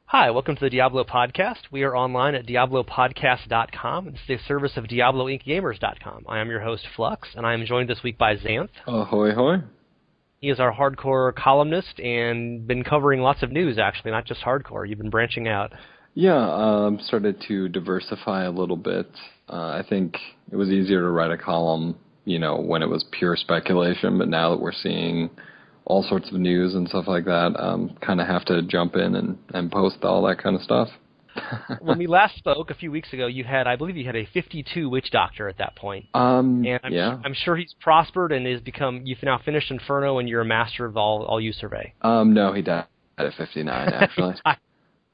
Hi, welcome to the Diablo Podcast. We are online at diablopodcast.com. It's the service of diabloinkgamers.com. I am your host, Flux, and I am joined this week by Xanth. Ahoy, hoy. He is our hardcore columnist and been covering lots of news, actually, not just hardcore. You've been branching out. Yeah, started to diversify a little bit. I think it was easier to write a column, when it was pure speculation, but now that we're seeing all sorts of news and stuff like that, kind of have to jump in and post all that kind of stuff. When we last spoke a few weeks ago, I believe you had a 52 Witch Doctor at that point. I'm sure he's prospered and you've now finished Inferno and you're a master of all you survey. No, he died at 59, actually.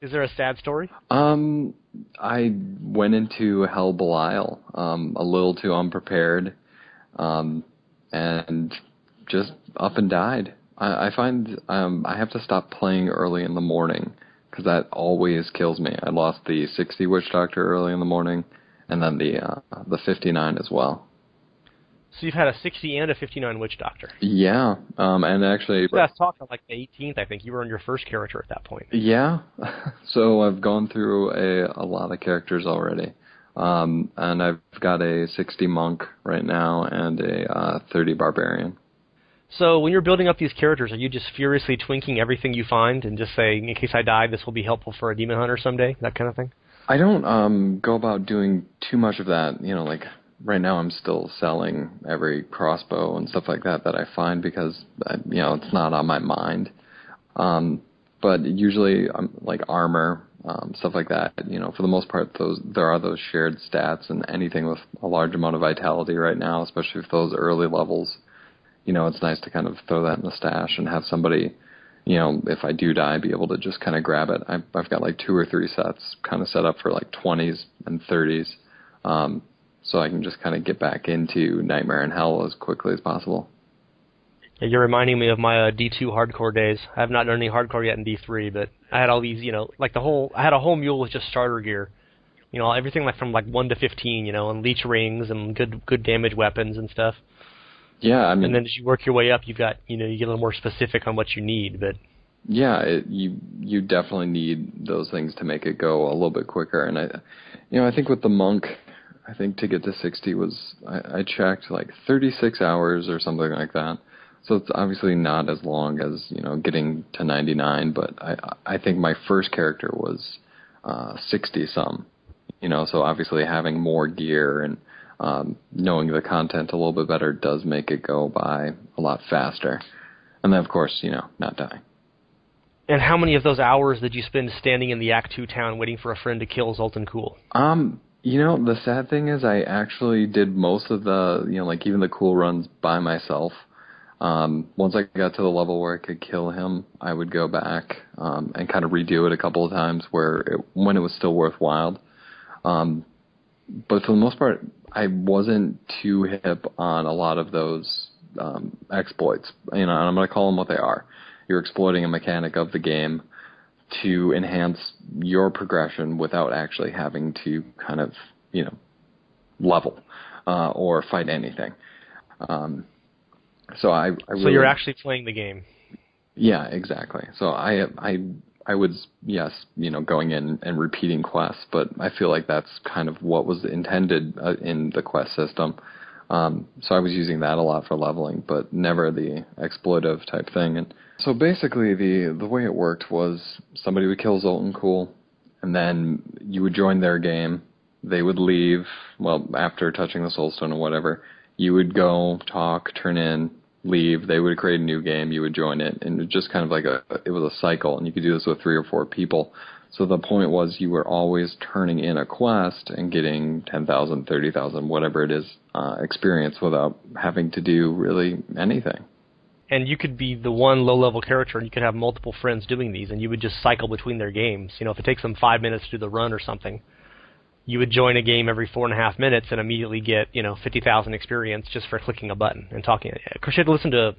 Is there a sad story? I went into Hell Belial a little too unprepared, and just up and died. I find I have to stop playing early in the morning because that always kills me. I lost the 60 Witch Doctor early in the morning, and then the 59 as well. So you've had a 60 and a 59 Witch Doctor. Yeah, and actually... Last talk on like the 18th, I think. You were on your first character at that point. Yeah, so I've gone through a lot of characters already. And I've got a 60 Monk right now and a 30 Barbarian. So when you're building up these characters, are you just furiously twinking everything you find and just saying, in case I die, this will be helpful for a demon hunter someday, that kind of thing? I don't go about doing too much of that. Like right now I'm still selling every crossbow and stuff like that I find because, it's not on my mind. But usually like armor, stuff like that, for the most part, there are those shared stats, and anything with a large amount of vitality right now, especially with those early levels, it's nice to kind of throw that in the stash and have somebody, if I do die, be able to just kind of grab it. I've got like 2 or 3 sets kind of set up for like 20s and 30s, so I can just kind of get back into Nightmare and Hell as quickly as possible. Yeah, you're reminding me of my D2 hardcore days. I have not done any hardcore yet in D3, but I had all these, I had a whole mule with just starter gear. Everything from 1 to 15, and leech rings and good damage weapons and stuff. Yeah, and then as you work your way up, you get a little more specific on what you need, but... Yeah, you definitely need those things to make it go a little bit quicker, and I think with the Monk, I think to get to 60 was, I checked, 36 hours or something like that. So it's obviously not as long as, getting to 99, but I think my first character was 60-some, so obviously having more gear and knowing the content a little bit better does make it go by a lot faster. And then, of course, not dying. And how many of those hours did you spend standing in the Act 2 town waiting for a friend to kill Zoltan Kuhl? The sad thing is I actually did most of the, even the cool runs by myself. Once I got to the level where I could kill him, I would go back and kind of redo it a couple of times when it was still worthwhile. But for the most part, I wasn't too hip on a lot of those exploits. And I'm going to call them what they are. You're exploiting a mechanic of the game to enhance your progression without actually having to kind of, level or fight anything. So I really, so you're actually playing the game. Yeah, exactly. So I was, yes, going in and repeating quests, but I feel like that's kind of what was intended in the quest system. So I was using that a lot for leveling, but never the exploitive type thing. And so basically the way it worked was somebody would kill Zoltan Kuhl, and then you would join their game. They would leave, after touching the Soulstone or whatever. You would go, talk, turn in, leave. They would create a new game. You would join it. And it was just kind of it was a cycle. And you could do this with 3 or 4 people. So the point was you were always turning in a quest and getting 10,000, 30,000, whatever it is, experience without having to do really anything. And you could be the one low-level character, and you could have multiple friends doing these, and you would just cycle between their games. If it takes them 5 minutes to do the run or something, you would join a game every 4.5 minutes and immediately get, 50,000 experience just for clicking a button and talking. Of course, you had to listen to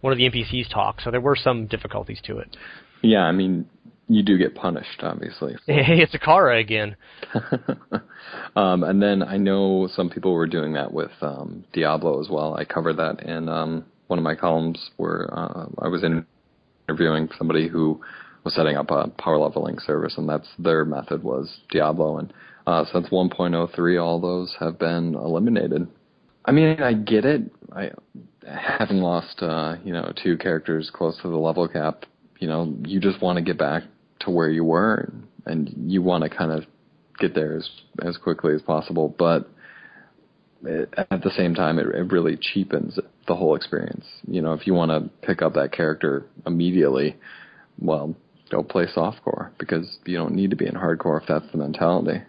one of the NPCs talk, so there were some difficulties to it. Yeah, You do get punished, obviously. Hey, it's Akara again. And then I know some people were doing that with Diablo as well. I covered that in one of my columns where I was interviewing somebody who was setting up a power leveling service, and that's their method was Diablo. And since 1.03, all those have been eliminated. I mean, I get it. Having lost, 2 characters close to the level cap, you just want to get back to where you were, and you want to kind of get there as quickly as possible. But at the same time, it really cheapens the whole experience. If you want to pick up that character immediately, well, go play softcore, because you don't need to be in hardcore if that's the mentality.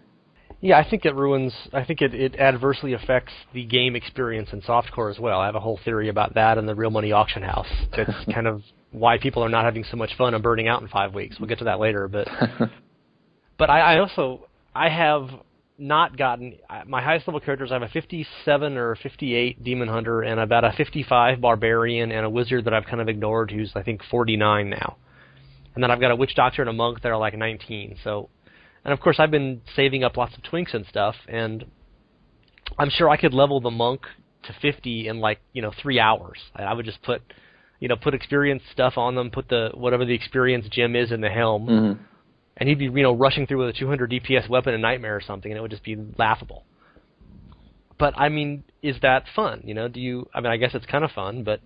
Yeah, I think it adversely affects the game experience in softcore as well. I have a whole theory about that in the Real Money Auction House. That's kind of why people are not having so much fun and burning out in 5 weeks. We'll get to that later, but I have not gotten my highest level characters. I have a 57 or 58 Demon Hunter and about a 55 Barbarian and a Wizard that I've kind of ignored, who's I think 49 now. And then I've got a Witch Doctor and a Monk that are like 19. So. And of course, I've been saving up lots of twinks and stuff, and I'm sure I could level the Monk to 50 in 3 hours. I would just put experience stuff on them, put whatever the experience gem is in the helm, and he'd be rushing through with a 200 DPS weapon and Nightmare or something, and it would just be laughable. But I mean, is that fun? I guess it's kind of fun, but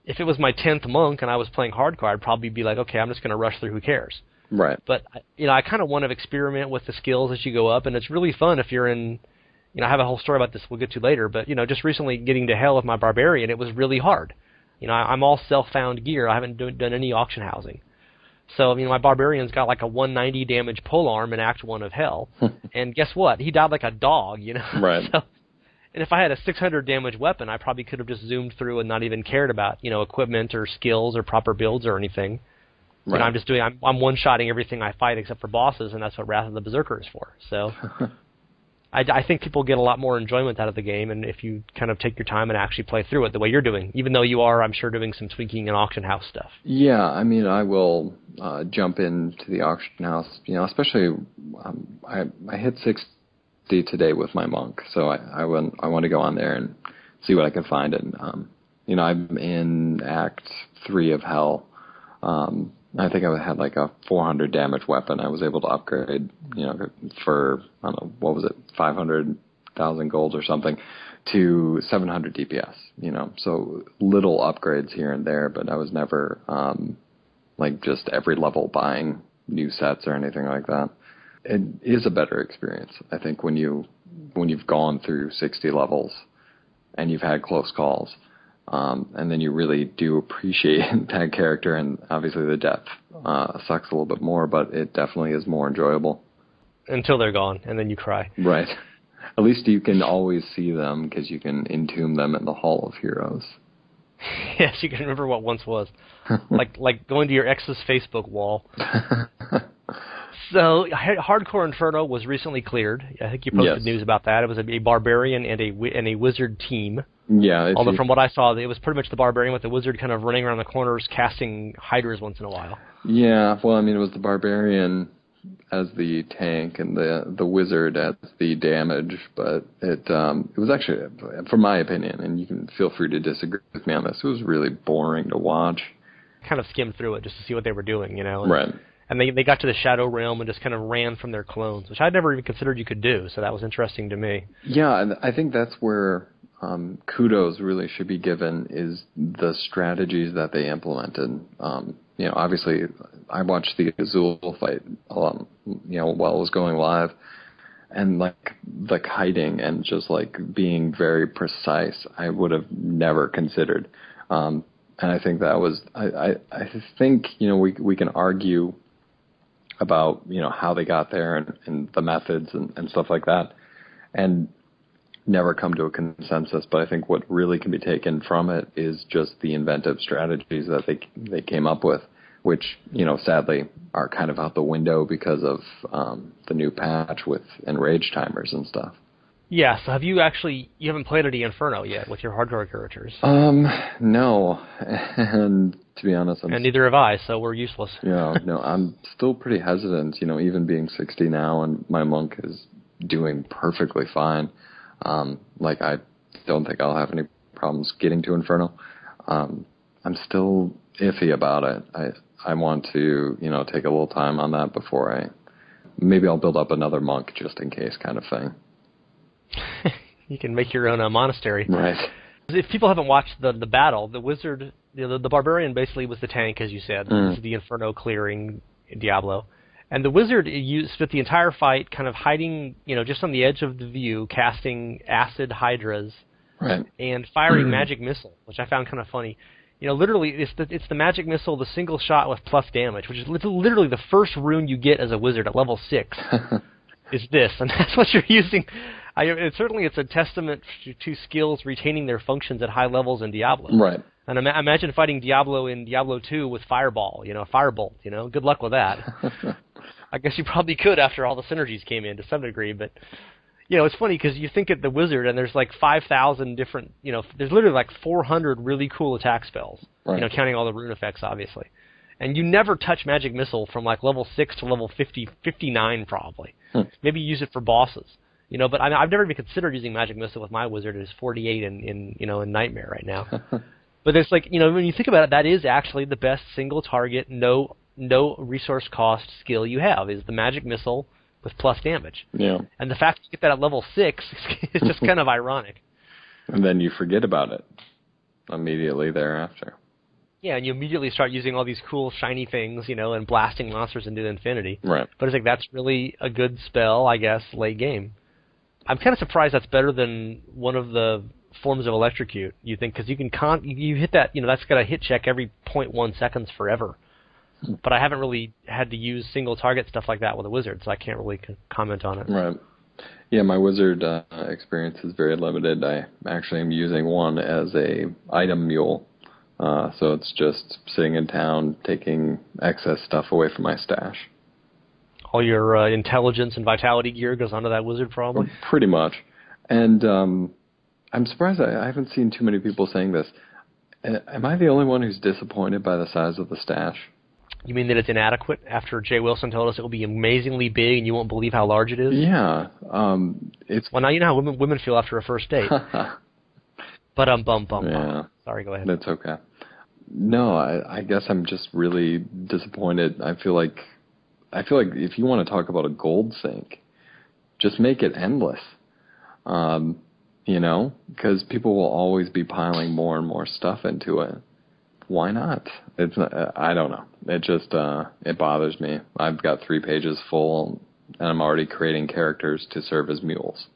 if it was my 10th Monk and I was playing hardcore, I'd probably be like, okay, I'm just going to rush through. Who cares? Right. But, I kind of want to experiment with the skills as you go up, and it's really fun if you're in, I have a whole story about this we'll get to later, but, just recently getting to hell with my Barbarian, it was really hard. I'm all self-found gear. I haven't done any auction housing. So, my Barbarian's got like a 190 damage polearm in Act 1 of Hell, and guess what? He died like a dog, Right. So, and if I had a 600 damage weapon, I probably could have just zoomed through and not even cared about, equipment or skills or proper builds or anything. Right. I'm one-shotting everything I fight except for bosses, and that's what Wrath of the Berserker is for. So I think people get a lot more enjoyment out of the game, and if you kind of take your time and actually play through it the way you're doing, even though you are, I'm sure, doing some tweaking and auction house stuff. Yeah, I will jump into the auction house, especially I hit 60 today with my Monk, so I want to go on there and see what I can find. And, I'm in Act 3 of Hell. I think I had like a 400 damage weapon. I was able to upgrade, for, I don't know, what was it, 500,000 gold or something, to 700 DPS, So little upgrades here and there, but I was never, just every level buying new sets or anything like that. It is a better experience, I think, when you've gone through 60 levels and you've had close calls. And then you really do appreciate that character, and obviously the depth sucks a little bit more, but it definitely is more enjoyable. Until they're gone, and then you cry. Right. At least you can always see them, because you can entomb them in the Hall of Heroes. Yes, you can remember what once was. like going to your ex's Facebook wall. So, Hardcore Inferno was recently cleared. I think you posted news about that. It was a Barbarian and a Wizard team. Yeah. Although from what I saw, it was pretty much the Barbarian with the Wizard kind of running around the corners casting Hydras once in a while. Yeah, well, it was the Barbarian as the tank and the Wizard as the damage, but it was actually, from my opinion, and you can feel free to disagree with me on this, it was really boring to watch. Kind of skimmed through it just to see what they were doing, Right. And they got to the Shadow Realm and just kind of ran from their clones, which I'd never even considered you could do, so that was interesting to me. Yeah, and I think that's where kudos really should be given, is the strategies that they implemented. Obviously, I watched the Azul fight, while it was going live, and the kiting and just being very precise, I would have never considered. And I think that was, I think, we can argue about, how they got there and the methods and stuff like that, and never come to a consensus. But I think what really can be taken from it is just the inventive strategies that they came up with, which, sadly are kind of out the window because of the new patch with enrage timers and stuff. Yeah, so you haven't played any Inferno yet with your hardcore characters? No, and To be honest, and neither have I, so we're useless. Yeah, no, I'm still pretty hesitant, even being 60 now, and my monk is doing perfectly fine. I don't think I'll have any problems getting to Inferno. I'm still iffy about it. I want to, take a little time on that before maybe I'll build up another monk just in case kind of thing. You can make your own monastery. Right. If people haven't watched the battle, the wizard, the barbarian basically was the tank, as you said. This is the Inferno clearing in Diablo. And the wizard spent the entire fight kind of hiding, just on the edge of the view, casting acid hydras and firing magic missile, which I found kind of funny. Literally, it's the magic missile, the single shot with plus damage, which is literally the first rune you get as a wizard at level 6 is this, and that's what you're using. It's a testament to skills retaining their functions at high levels in Diablo. Right. And imagine fighting Diablo in Diablo 2 with Fireball, Firebolt, Good luck with that. I guess you probably could after all the synergies came in to some degree, but, it's funny because you think at the wizard and there's like 5,000 different, there's literally like 400 really cool attack spells, counting all the rune effects, obviously. And you never touch Magic Missile from like level 6 to level 59 probably. Maybe you use it for bosses. But I've never even considered using Magic Missile with my wizard. It's 48 in Nightmare right now. But it's like, when you think about it, that is actually the best single target, no resource cost skill you have, is the Magic Missile with plus damage. Yeah. And the fact that you get that at level 6 is just kind of ironic. And then you forget about it immediately thereafter. Yeah, and you immediately start using all these cool shiny things, and blasting monsters into infinity. Right. But it's like, that's really a good spell, I guess, late game. I'm kind of surprised that's better than one of the forms of electrocute, you think, because you hit that, that's got a hit check every 0.1 seconds forever. But I haven't really had to use single target stuff like that with a wizard, so I can't really comment on it. Right. Yeah, my wizard experience is very limited. I actually am using one as a item mule. So it's just sitting in town, taking excess stuff away from my stash. All your intelligence and vitality gear goes onto that wizard, probably? Pretty much. And I'm surprised I haven't seen too many people saying this. Am I the only one who's disappointed by the size of the stash? You mean that it's inadequate after Jay Wilson told us it will be amazingly big and you won't believe how large it is? Yeah. Well, now you know how women feel after a first date. But yeah. Sorry, go ahead. That's okay. No, I guess I'm just really disappointed. I feel like if you want to talk about a gold sink, just make it endless. Because people will always be piling more and more stuff into it. Why not? I don't know. It just it bothers me. I've got 3 pages full, and I'm already creating characters to serve as mules.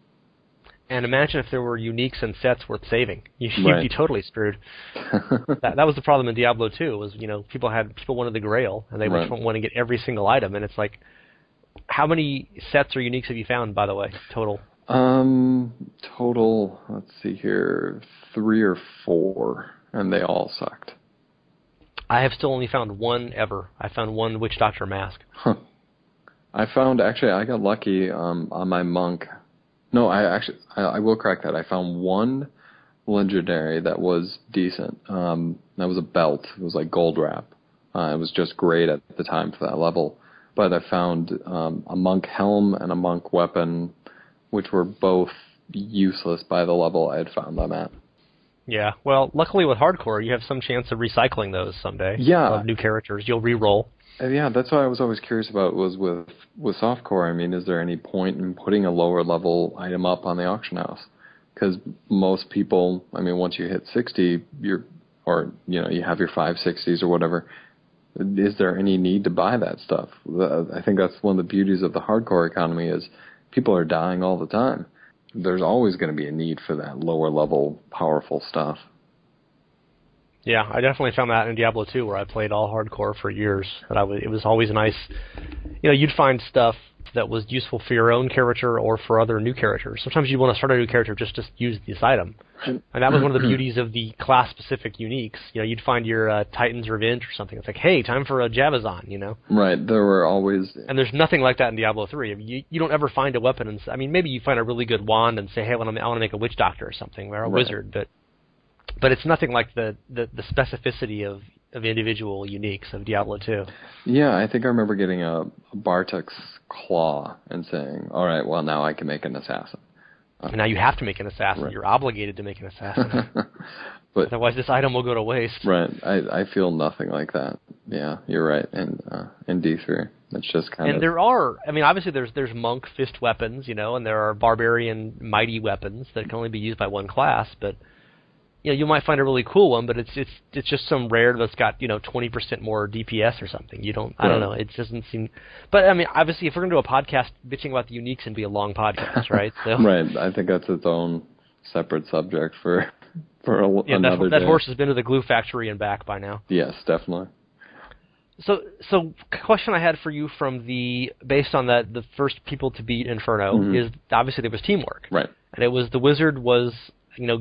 And imagine if there were uniques and sets worth saving. You'd be totally screwed. that was the problem in Diablo 2. Was people wanted the Grail, and they would want to get every single item, and it's like, how many sets or uniques have you found, by the way, total? Total. Let's see here, 3 or 4, and they all sucked. I have still only found one ever. I found one Witch Doctor mask. Huh. I got lucky on my monk. No, I will correct that. I found one legendary that was decent. That was a belt. It was like gold wrap. It was just great at the time for that level. But I found a monk helm and a monk weapon, which were both useless by the level I had found them at. Yeah, well, luckily with hardcore, you have some chance of recycling those someday. Yeah. Of new characters. You'll re-roll. Yeah, that's what I was always curious about was with softcore. I mean, is there any point in putting a lower level item up on the auction house? Because most people, I mean, once you hit 60, you have your 560s or whatever. Is there any need to buy that stuff? I think that's one of the beauties of the hardcore economy is people are dying all the time. There's always going to be a need for that lower level powerful stuff. Yeah, I definitely found that in Diablo 2 where I played all hardcore for years. It was always nice. You'd find stuff that was useful for your own character or for other new characters. Sometimes you want to start a new character just to use this item. And that was one of the beauties of the class-specific uniques. You'd find your Titan's Revenge or something. It's like, hey, time for a Javazon, Right, there were always... And there's nothing like that in Diablo 3. I mean, you don't ever find a weapon and... maybe you find a really good wand and say, hey, I want to make a Witch Doctor or something, or a wizard, but it's nothing like the specificity of of individual uniques of Diablo 2. Yeah, I think I remember getting a Bartek's Claw and saying, all right, well, now I can make an assassin. And now you have to make an assassin. Right. You're obligated to make an assassin. But otherwise this item will go to waste. Right. I feel nothing like that. Yeah, you're right. And in D3, it's just kind of... And there are, I mean, obviously there's monk fist weapons, and there are barbarian mighty weapons that can only be used by one class, but you might find a really cool one, but it's just some rare that's got 20% more DPS or something. I don't know. It doesn't seem. But I mean, obviously, if we're gonna do a podcast bitching about the uniques, and be a long podcast, right? So. Right. I think that's its own separate subject for another day. That horse has been to the glue factory and back by now. Yes, definitely. So question I had for you based on the first people to beat Inferno is obviously there was teamwork, right? And it was the wizard was.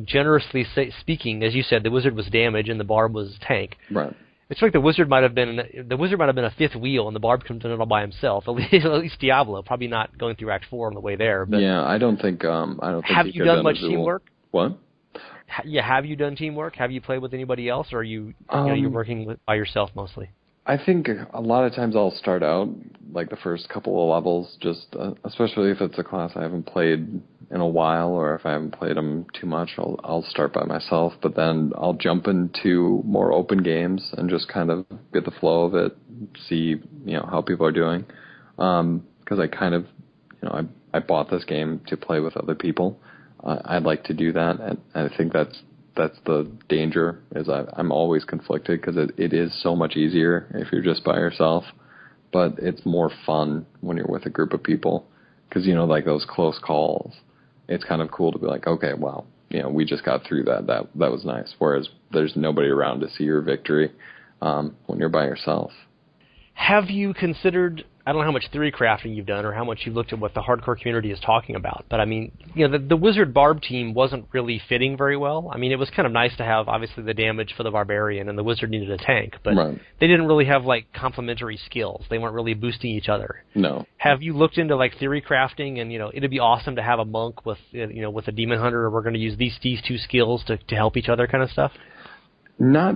Generously speaking, as you said, the wizard was damage and the barb was tank. Right. It's like the wizard might have been a fifth wheel and the barb could have done it all by himself. At least Diablo, probably not going through Act 4 on the way there. But yeah, I don't think. Have you done much teamwork? What? Have you done teamwork? Have you played with anybody else, or are you're working by yourself mostly? I think a lot of times I'll start out like the first couple of levels, just especially if it's a class I haven't played in a while, or if I haven't played them too much, I'll start by myself. But then I'll jump into more open games and just kind of get the flow of it, see how people are doing, because I kind of I bought this game to play with other people. I'd like to do that, and I think that's the danger, is I'm always conflicted because it is so much easier if you're just by yourself, but it's more fun when you're with a group of people because, like those close calls, it's kind of cool to be like, okay, well, we just got through that. That was nice. Whereas there's nobody around to see your victory when you're by yourself. Have you considered, I don't know how much theory crafting you've done or how much you've looked at what the hardcore community is talking about, but I mean, the Wizard Barb team wasn't really fitting very well. I mean, it was kind of nice to have, obviously, the damage for the Barbarian, and the Wizard needed a tank, but they didn't really have, complementary skills. They weren't really boosting each other. No. Have you looked into, theory crafting, and, it'd be awesome to have a monk with, with a demon hunter, or we're going to use these two skills to help each other kind of stuff? Not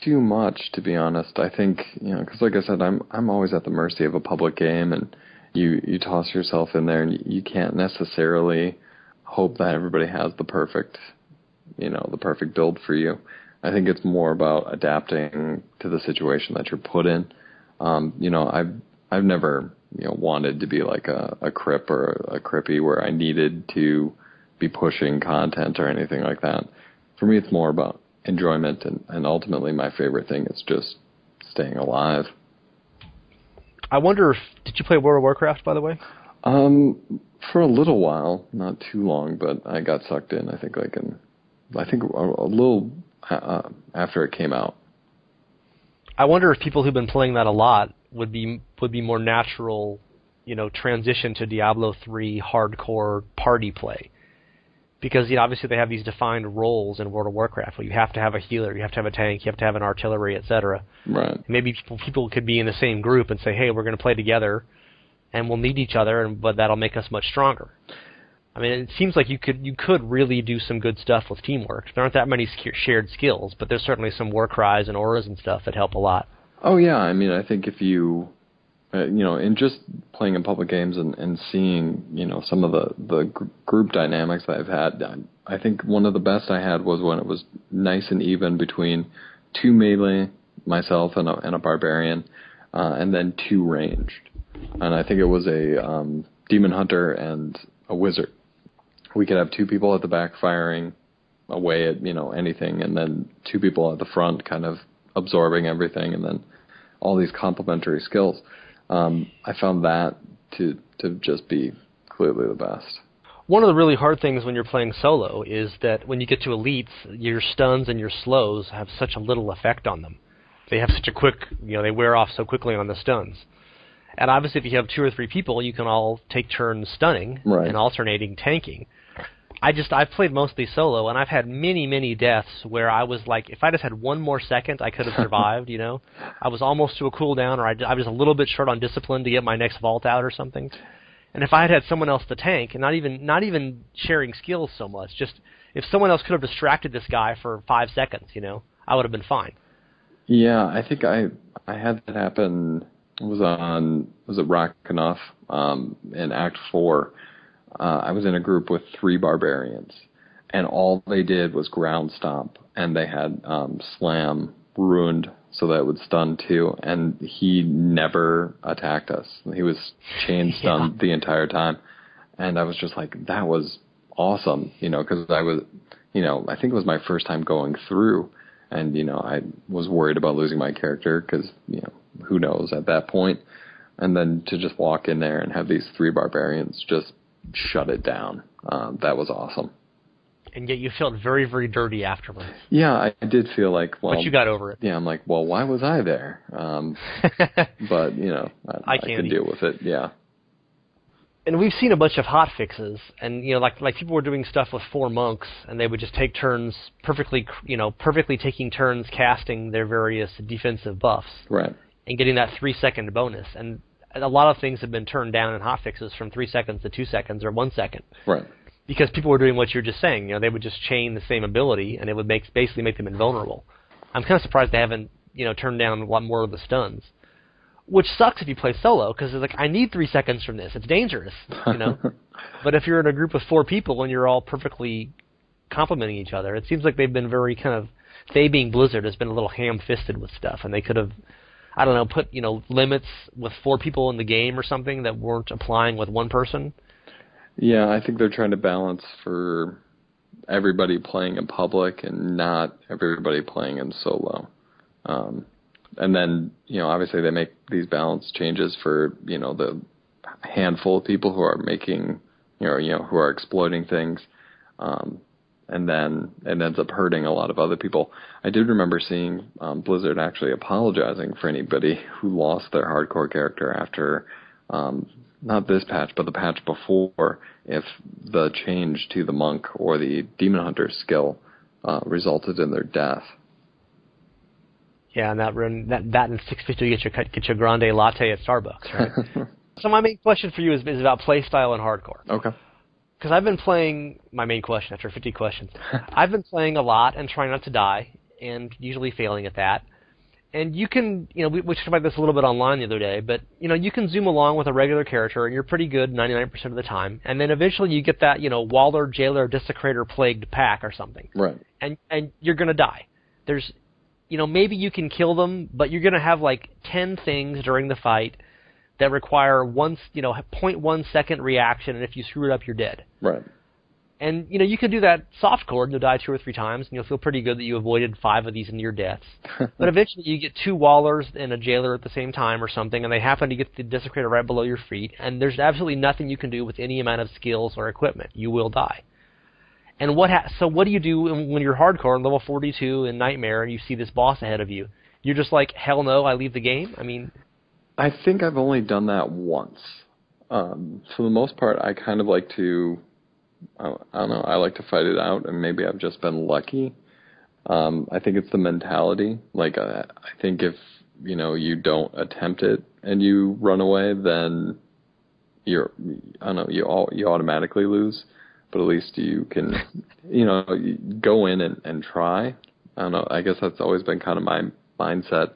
too much, to be honest. I think, because like I said, I'm always at the mercy of a public game, and you toss yourself in there, and you can't necessarily hope that everybody has the perfect build for you. I think it's more about adapting to the situation that you're put in. I've never wanted to be like a crip or a crippy where I needed to be pushing content or anything like that. For me, it's more about enjoyment, and ultimately my favorite thing is just staying alive. I wonder did you play World of Warcraft, by the way? For a little while, not too long, but I got sucked in. I think a little after it came out. I wonder if people who've been playing that a lot would be more natural, transition to Diablo 3 hardcore party play. Because obviously they have these defined roles in World of Warcraft where you have to have a healer, you have to have a tank, you have to have an artillery, etc. Right. Maybe people could be in the same group and say, hey, we're going to play together, and we'll need each other, but that'll make us much stronger. I mean, it seems like you could really do some good stuff with teamwork. There aren't that many shared skills, but there's certainly some war cries and auras and stuff that help a lot. Oh yeah, I mean, I think if you in just playing in public games and seeing, some of the group dynamics that I've had, I think one of the best I had was when it was nice and even between two melee, myself and a barbarian, and then two ranged. And I think it was a demon hunter and a wizard. We could have two people at the back firing away at, anything, and then two people at the front kind of absorbing everything, and then all these complementary skills. I found that to just be clearly the best. One of the really hard things when you're playing solo is that when you get to elites, your stuns and your slows have such a little effect on them. They have such a quick, they wear off so quickly on the stuns. And obviously if you have two or three people, you can all take turns stunning and alternating tanking. I've played mostly solo, and I've had many, many deaths where I was like, if I just had one more second, I could have survived, I was almost to a cooldown, or I was a little bit short on discipline to get my next vault out or something. And if I had someone else to tank, and not even sharing skills so much, just if someone else could have distracted this guy for 5 seconds, I would have been fine. Yeah, I think I had that happen. It was it Rakanoff in Act 4. I was in a group with 3 barbarians, and all they did was ground stomp, and they had slam ruined so that it would stun too, and he never attacked us. He was chain stunned the entire time, and I was just like, that was awesome, because I was, I think it was my first time going through, and I was worried about losing my character because who knows at that point, and then to just walk in there and have these 3 barbarians just shut it down, that was awesome. And yet you felt very, very dirty afterwards. Yeah, I did feel like, well... But you got over it. Yeah, I'm like, well, why was I there? But, I can deal with it, yeah. And we've seen a bunch of hot fixes, and, like people were doing stuff with 4 monks, and they would just take turns perfectly taking turns casting their various defensive buffs. Right. And getting that 3-second bonus. And a lot of things have been turned down in hot fixes from 3 seconds to 2 seconds or 1 second. Right. Because people were doing what you're just saying. They would just chain the same ability, and it would basically make them invulnerable. I'm kind of surprised they haven't, turned down a lot more of the stuns. Which sucks if you play solo, because it's like, I need 3 seconds from this. It's dangerous, But if you're in a group of 4 people and you're all perfectly complementing each other, it seems like they've been very kind of... They being Blizzard has been a little ham-fisted with stuff, and they could have... I don't know, put, limits with 4 people in the game or something that weren't applying with 1 person. Yeah, I think they're trying to balance for everybody playing in public and not everybody playing in solo. And then, obviously they make these balance changes for, the handful of people who are making, who are exploiting things. And then it ends up hurting a lot of other people. I did remember seeing Blizzard actually apologizing for anybody who lost their hardcore character after, not this patch, but the patch before, if the change to the monk or the demon hunter skill resulted in their death. Yeah, and that in 650 get your grande latte at Starbucks, right? So my main question for you is about playstyle and hardcore. Okay. Because I've been playing, my main question after 50 questions, I've been playing a lot and trying not to die, and usually failing at that. And you can, we talked about this a little bit online the other day, but, you can zoom along with a regular character, and you're pretty good 99% of the time. And then eventually you get that, Waller, Jailer, Desecrator, Plagued pack or something. Right. And you're going to die. There's, maybe you can kill them, but you're going to have, 10 things during the fight that require 0.1 second reaction, and if you screw it up, you're dead. Right. And, you can do that softcore, and you'll die 2 or 3 times, and you'll feel pretty good that you avoided 5 of these near deaths. But eventually you get 2 Wallers and a Jailer at the same time or something, and they happen to get the Desecrator right below your feet, and there's absolutely nothing you can do with any amount of skills or equipment. You will die. And so what do you do when you're hardcore, level 42 in Nightmare, and you see this boss ahead of you? You're just like, hell no, I leave the game? I mean... I think I've only done that once. For the most part, I kind of like to... I don't know, I like to fight it out, and maybe I've just been lucky. I think it's the mentality. I think if, you don't attempt it and you run away, then you automatically lose. But at least you can, go in and try. I don't know, I guess that's always been kind of my mindset.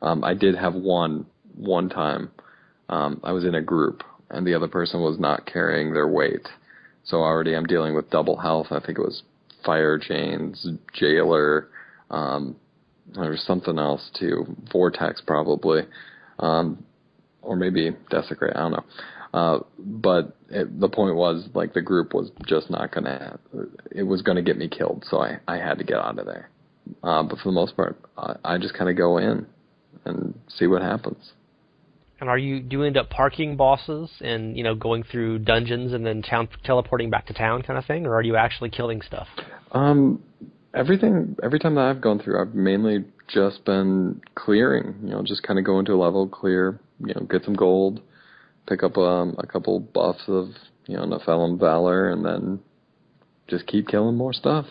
I did have one time, I was in a group, and the other person was not carrying their weight. So already I'm dealing with double health. I think it was Fire Chains, Jailer, there was something else too, Vortex probably, or maybe Desecrate, I don't know. But the point was, the group was just not going to, it was going to get me killed, so I had to get out of there. But for the most part, I just kind of go in and see what happens. And do you end up parking bosses and, going through dungeons and then teleporting back to town kind of thing, or are you actually killing stuff? Every time that I've gone through, I've mainly just been clearing, just kind of go into a level, clear, get some gold, pick up a couple buffs of, Nephilim Valor, and then just keep killing more stuff.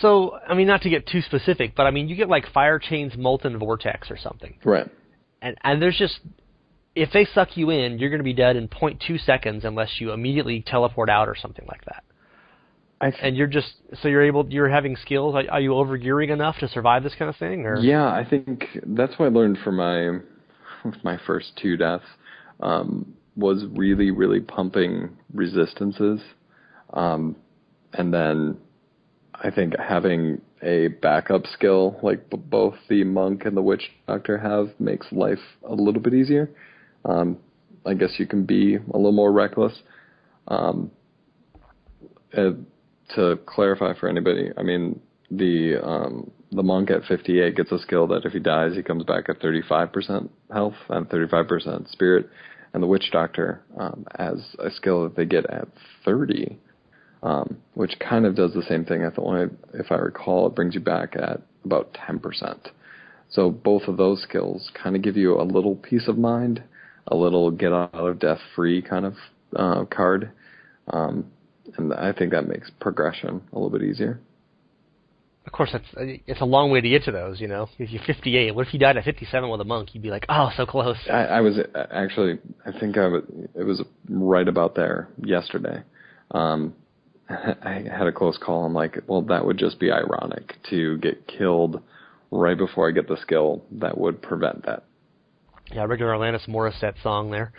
So, I mean, not to get too specific, but I mean, you get Fire Chains Molten Vortex or something. Right. And there's just, if they suck you in, you're going to be dead in 0.2 seconds unless you immediately teleport out or something like that. And you're having skills. Are you overgearing enough to survive this kind of thing? Or? Yeah, I think that's what I learned from my first 2 deaths, was really, really pumping resistances. And then I think having a backup skill like both the monk and the witch doctor have makes life a little bit easier. I guess you can be a little more reckless. To clarify for anybody, I mean, the monk at 58 gets a skill that if he dies, he comes back at 35% health and 35% spirit, and the witch doctor has a skill that they get at 30, which kind of does the same thing. If I recall, it brings you back at about 10%. So both of those skills kind of give you a little peace of mind, a little get out of death free kind of card. And I think that makes progression a little bit easier. Of course, it's a long way to get to those, you know. If you're 58, what if you died at 57 with a monk? You'd be like, oh, so close. I was actually, it was right about there yesterday. I had a close call. I'm like, well, that would just be ironic to get killed right before I get the skill that would prevent that. Yeah, regular Alanis Morissette song there.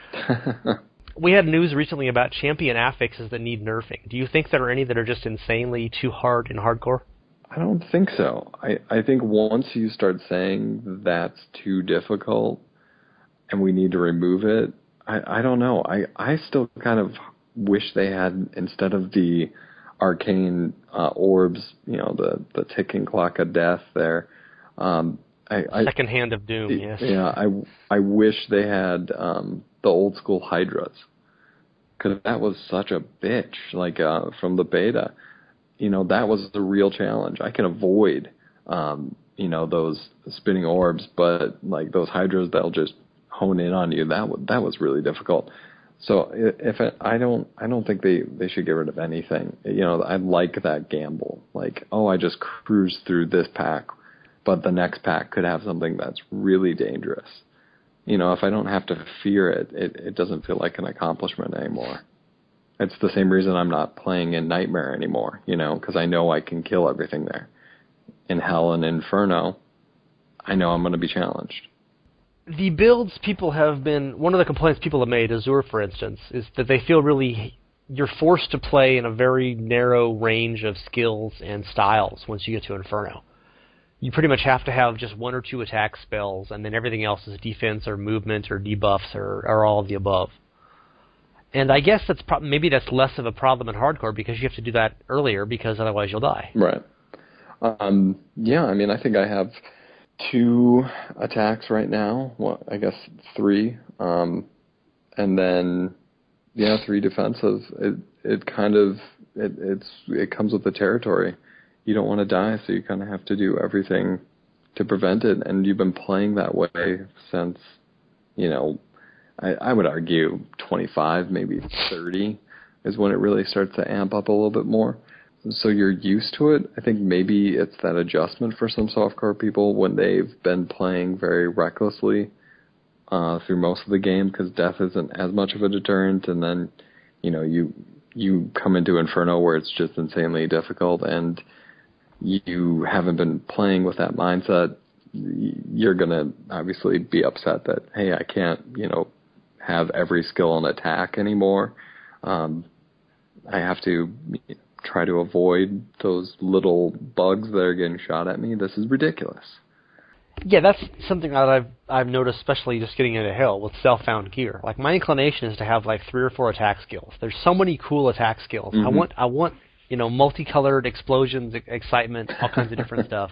We had news recently about champion affixes that need nerfing. Do you think there are any that are just insanely too hard in hardcore? I don't think so. I think once you start saying that's too difficult and we need to remove it, I don't know. I still kind of wish they had, instead of the arcane orbs, you know, the ticking clock of death there. Second hand of doom, yes. Yeah, I wish they had the old school hydras, because that was such a bitch. Like from the beta, you know, that was the real challenge. I can avoid, you know, those spinning orbs, but like those hydras, they'll just hone in on you. That was really difficult. So I don't think they should get rid of anything. You know, I like that gamble. Like, oh, I just cruise through this pack, but the next pack could have something that's really dangerous. You know, if I don't have to fear it, it doesn't feel like an accomplishment anymore. It's the same reason I'm not playing in Nightmare anymore, you know, because I know I can kill everything there. In Hell and Inferno, I know I'm going to be challenged. The builds people have been, one of the complaints people have made, Azure for instance, is that they feel really, you're forced to play in a very narrow range of skills and styles once you get to Inferno. You pretty much have to have just 1 or 2 attack spells, and then everything else is defense or movement or debuffs or all of the above. And I guess maybe that's less of a problem in hardcore because you have to do that earlier because otherwise you'll die. Right. Yeah, I mean, I think I have 2 attacks right now. Well, I guess 3. And then, yeah, 3 defensive. It comes with the territory. You don't want to die, so you kind of have to do everything to prevent it. And you've been playing that way since, you know, I would argue 25, maybe 30 is when it really starts to amp up a little bit more. So you're used to it. I think maybe it's that adjustment for some softcore people when they've been playing very recklessly through most of the game, because death isn't as much of a deterrent. And then, you know, you come into Inferno where it's just insanely difficult, and you haven't been playing with that mindset. You're going to obviously be upset that, hey, I can't, you know, have every skill and attack anymore. I have to try to avoid those little bugs that are getting shot at me. This is ridiculous. Yeah, that's something that I've noticed, especially just getting into Hell with self-found gear. Like, my inclination is to have like 3 or 4 attack skills. There's so many cool attack skills. Mm-hmm. I want, you know, multicolored explosions, excitement, all kinds of different stuff.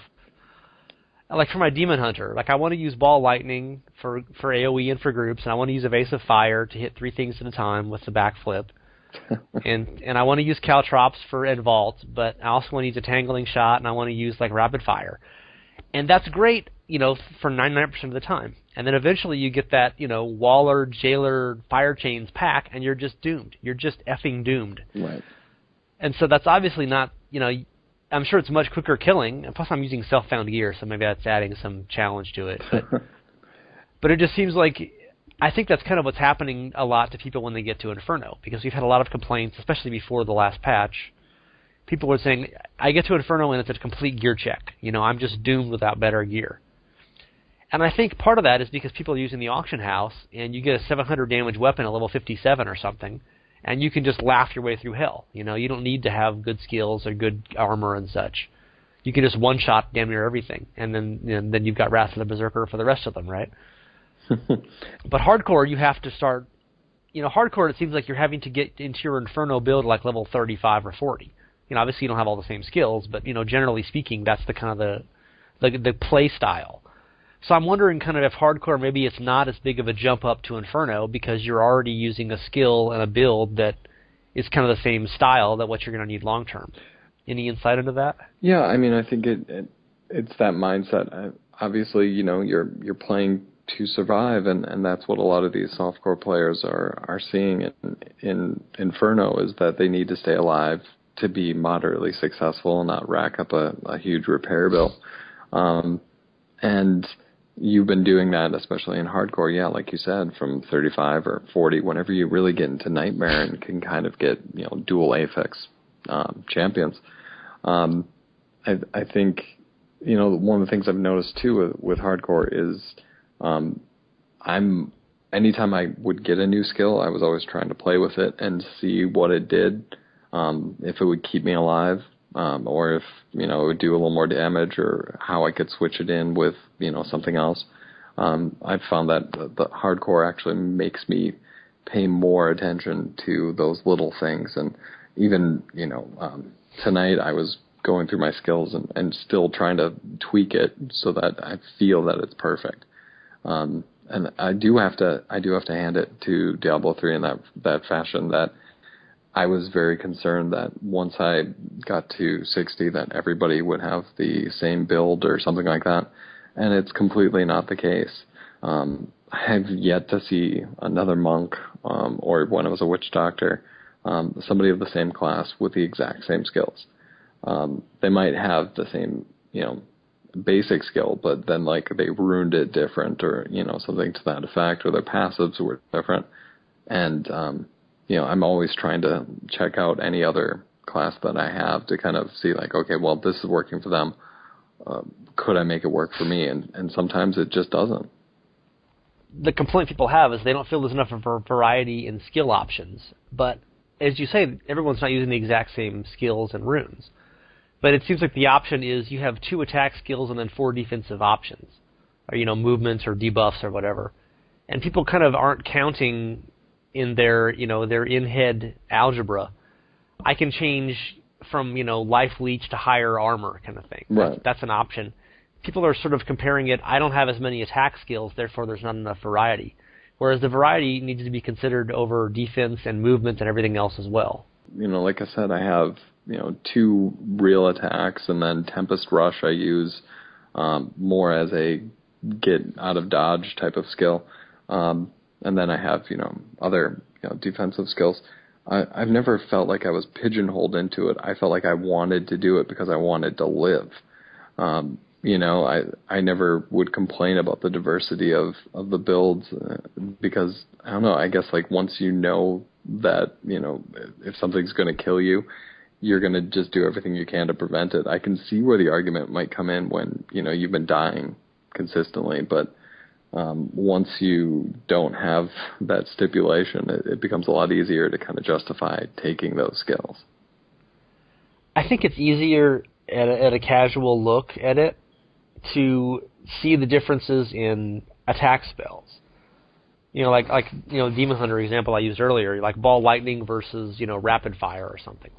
Like for my Demon Hunter, like I want to use Ball Lightning for AoE and for groups, and I want to use Evasive Fire to hit 3 things at a time with the backflip. and I want to use Caltrops and Vault, but I also want to use a Tangling Shot, and I want to use like Rapid Fire. And that's great, you know, for 99% of the time. And then eventually you get that, you know, Waller, Jailer, Fire Chains pack, and you're just doomed. You're just effing doomed. Right. And so that's obviously not, you know, I'm sure it's much quicker killing, and plus I'm using self-found gear, so maybe that's adding some challenge to it. But it just seems like, I think that's kind of what's happening a lot to people when they get to Inferno, because we've had a lot of complaints, especially before the last patch, people were saying, I get to Inferno and it's a complete gear check. I'm just doomed without better gear. And I think part of that is because people are using the auction house, and you get a 700 damage weapon at level 57 or something, and you can just laugh your way through hell. You don't need to have good skills or good armor and such. You can just one-shot damn near everything, and then you've got Wrath of the Berserker for the rest of them, right? But hardcore, you have to start... hardcore, it seems like you're having to get into your Inferno build like level 35 or 40. Obviously you don't have all the same skills, but, generally speaking, that's the kind of the play style. So I'm wondering kind of if hardcore, maybe it's not as big of a jump up to Inferno because you're already using a skill and a build that is kind of the same style that what you're going to need long term. Any insight into that? Yeah, I mean, I think it's that mindset. Obviously, you're playing to survive, and that's what a lot of these softcore players are seeing in Inferno, is that they need to stay alive to be moderately successful and not rack up a huge repair bill. And you've been doing that, especially in hardcore, yeah, like you said, from 35 or 40, whenever you really get into Nightmare and can kind of get, dual Apex champions. I think, one of the things I've noticed, too, with hardcore is anytime I would get a new skill, I was always trying to play with it and see what it did, if it would keep me alive. Or if, it would do a little more damage, or how I could switch it in with, something else. I've found that the hardcore actually makes me pay more attention to those little things. And even, tonight I was going through my skills and still trying to tweak it so that I feel that it's perfect. And I do have to hand it to Diablo III in that fashion, that I was very concerned that once I got to 60 that everybody would have the same build or something like that, and it's completely not the case. I've yet to see another monk, or when I was a witch doctor, somebody of the same class with the exact same skills. They might have the same, basic skill, but then they ruined it different, or, something to that effect, or their passives were different. And, I'm always trying to check out any other class that I have to kind of see okay, well, this is working for them. Could I make it work for me? And sometimes it just doesn't. The complaint people have is they don't feel there's enough of a variety in skill options. But as you say, everyone's not using the exact same skills and runes. But it seems like the option is you have 2 attack skills and then 4 defensive options, or movements or debuffs or whatever. And people kind of aren't counting in their in-head algebra. I can change from, life leech to higher armor kind of thing. Right. That's an option. People are sort of comparing it, I don't have as many attack skills, therefore there's not enough variety. Whereas the variety needs to be considered over defense and movement and everything else as well. Like I said, I have, 2 real attacks, and then Tempest Rush I use more as a get out of dodge type of skill. And then I have, other, defensive skills. I've never felt like I was pigeonholed into it. I felt like I wanted to do it because I wanted to live. I never would complain about the diversity of the builds because, I don't know, I guess once you know that, if something's going to kill you, you're going to just do everything you can to prevent it. I can see where the argument might come in when, you've been dying consistently, but once you don't have that stipulation, it becomes a lot easier to kind of justify taking those skills. I think it's easier at a casual look at it to see the differences in attack spells. Demon Hunter example I used earlier, like Ball Lightning versus, Rapid Fire or something.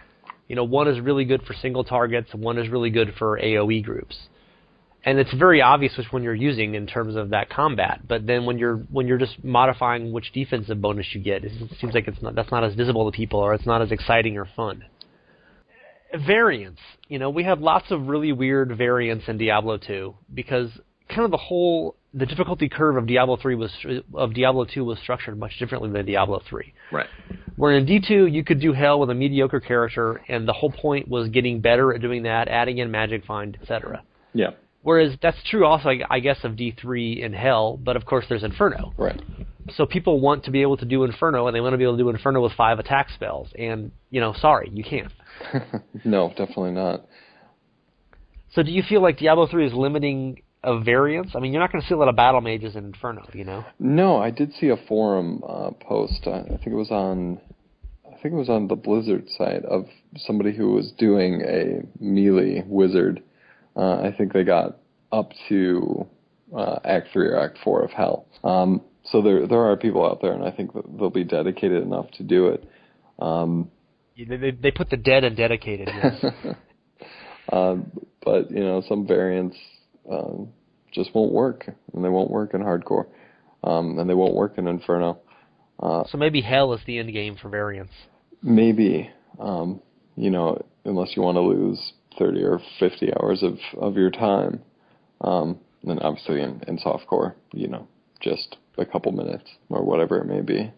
One is really good for single targets, and one is really good for AoE groups. And it's very obvious which one you're using in terms of that combat. But then when you're just modifying which defensive bonus you get, it seems like that's not as visible to people, or it's not as exciting or fun. Variants. We have lots of really weird variants in Diablo 2 because kind of the difficulty curve of Diablo 2 was structured much differently than Diablo 3. Right. Where in D2 you could do hell with a mediocre character, and the whole point was getting better at doing that, adding in Magic Find, etc. Yeah. Whereas that's true also, I guess, of D3 in Hell, but of course there's Inferno. Right. So people want to be able to do Inferno, and they want to be able to do Inferno with 5 attack spells. And, sorry, you can't. No, definitely not. So do you feel like Diablo 3 is limiting a variance? I mean, you're not going to see a lot of battle mages in Inferno, No, I did see a forum post. I think it was on the Blizzard site of somebody who was doing a melee wizard. I think they got up to Act 3 or Act 4 of Hell. So there are people out there, and I think that they'll be dedicated enough to do it. They put the dead and dedicated, yes. But, some variants just won't work, and they won't work in hardcore, and they won't work in Inferno. So maybe Hell is the end game for variants. Maybe, unless you want to lose 30 or 50 hours of your time. Then obviously in softcore, just a couple minutes or whatever it may be.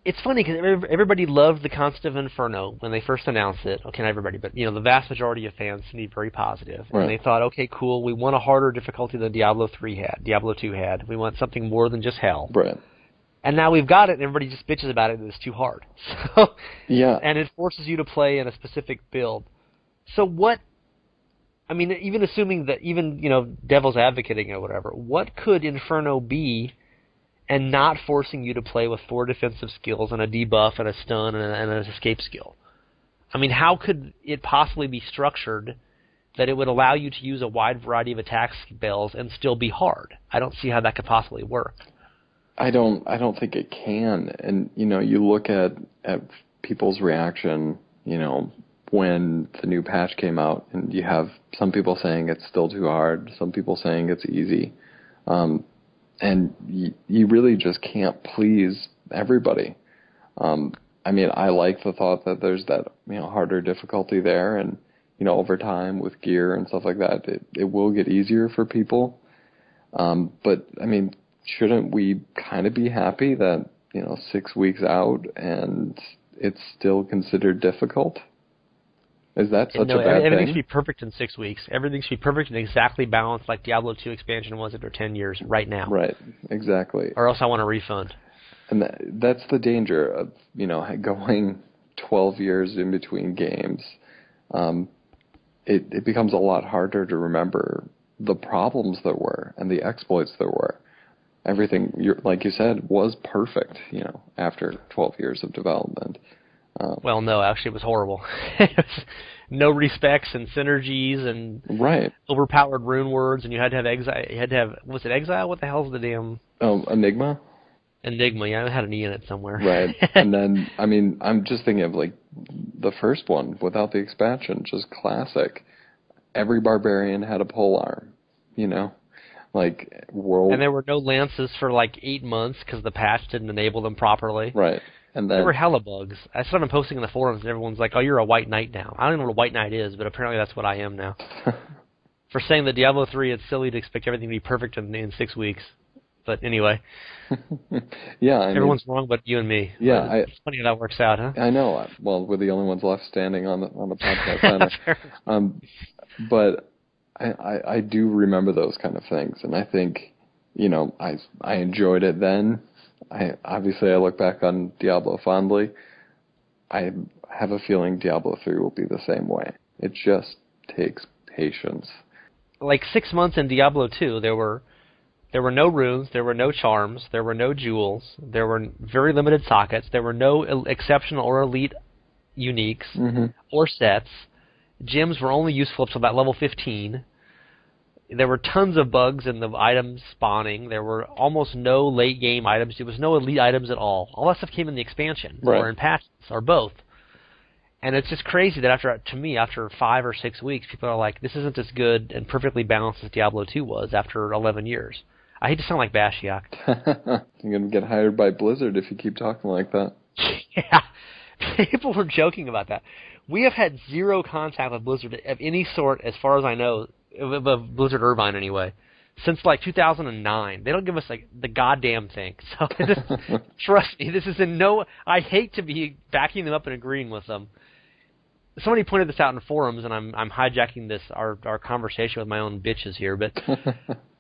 It's funny because everybody loved the concept of Inferno when they first announced it. Okay, not everybody, but the vast majority of fans seemed to be very positive. Right. And they thought, okay, cool, we want a harder difficulty than Diablo 3 had, Diablo 2 had. We want something more than just Hell. Right. And now we've got it, and everybody just bitches about it, and it's too hard. So, yeah. And it forces you to play in a specific build. So what? I mean, even assuming that, devil's advocating or whatever, what could Inferno be, and not forcing you to play with 4 defensive skills and a debuff and a stun and an escape skill? I mean, how could it possibly be structured that it would allow you to use a wide variety of attack spells and still be hard? I don't see how that could possibly work. I don't think it can. And you look at people's reaction, when the new patch came out, and you have some people saying it's still too hard, some people saying it's easy. And you really just can't please everybody. I mean, I like the thought that there's that, harder difficulty there, and, over time with gear and stuff like that, it will get easier for people. But, I mean, shouldn't we kind of be happy that, 6 weeks out and it's still considered difficult? Is that such a bad thing? Everything should be perfect in 6 weeks. Everything should be perfect and exactly balanced like Diablo 2 expansion was after 10 years right now. Right, exactly. Or else I want a refund. And that's the danger of, going 12 years in between games. It becomes a lot harder to remember the problems there were and the exploits there were. Everything, like you said, was perfect, after 12 years of development. Well, no, actually it was horrible. No respects and synergies and right. Overpowered rune words, and you had to have exile. You had to have, was it exile? What the hell's the damn? Enigma? Enigma, yeah, I had an E in it somewhere. Right. And then, I mean, I'm just thinking of like the first one without the expansion, just classic. Every barbarian had a polearm, like world. And there were no lances for like 8 months because the patch didn't enable them properly. Right. And then, there were hella bugs. I started posting in the forums, and everyone's like, "Oh, you're a white knight now." I don't even know what a white knight is, but apparently that's what I am now. For saying that Diablo 3, it's silly to expect everything to be perfect in 6 weeks. But anyway, yeah, everyone's wrong, but you and me. Yeah, it's funny how that works out, huh? I know. Well, we're the only ones left standing on the podcast. But I do remember those kind of things, and I think I enjoyed it then. I look back on Diablo fondly. I have a feeling Diablo 3 will be the same way. It just takes patience. Like 6 months in Diablo 2, there were no runes, there were no charms, there were no jewels, there were very limited sockets, there were no exceptional or elite uniques or sets. Gems were only useful up to about level 15. There were tons of bugs in the items spawning. There were almost no late-game items. There was no elite items at all. All that stuff came in the expansion or in patches or both. And it's just crazy that after 5 or 6 weeks, people are like, this isn't as good and perfectly balanced as Diablo 2 was after 11 years. I hate to sound like Bashiak. You're going to get hired by Blizzard if you keep talking like that. Yeah. People were joking about that. We have had zero contact with Blizzard of any sort, as far as I know, of Blizzard Irvine anyway, since like 2009. They don't give us like the goddamn thing. So trust me, this is I hate to be backing them up and agreeing with them. Somebody pointed this out in forums, and I'm hijacking our conversation with my own bitches here, but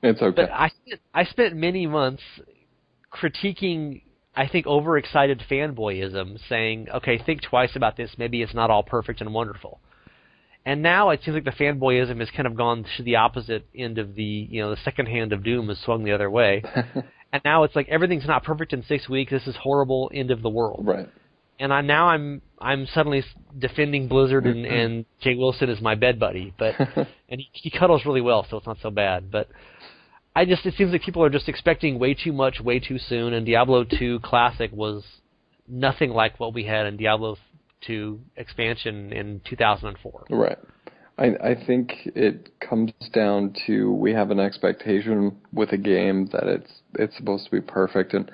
it's okay. But I spent many months critiquing, I think, overexcited fanboyism, saying, okay, think twice about this. Maybe it's not all perfect and wonderful. And now it seems like the fanboyism has kind of gone to the opposite end of the second hand of doom has swung the other way. And now it's like everything's not perfect in 6 weeks. This is horrible. End of the world. Right. And I'm suddenly defending Blizzard and Jay Wilson is my bed buddy, but and he cuddles really well, so it's not so bad. But it seems like people are just expecting way too much, way too soon. And Diablo 2 Classic was nothing like what we had in Diablo 2 expansion in 2004. Right. I think it comes down to we have an expectation with a game that it's supposed to be perfect, and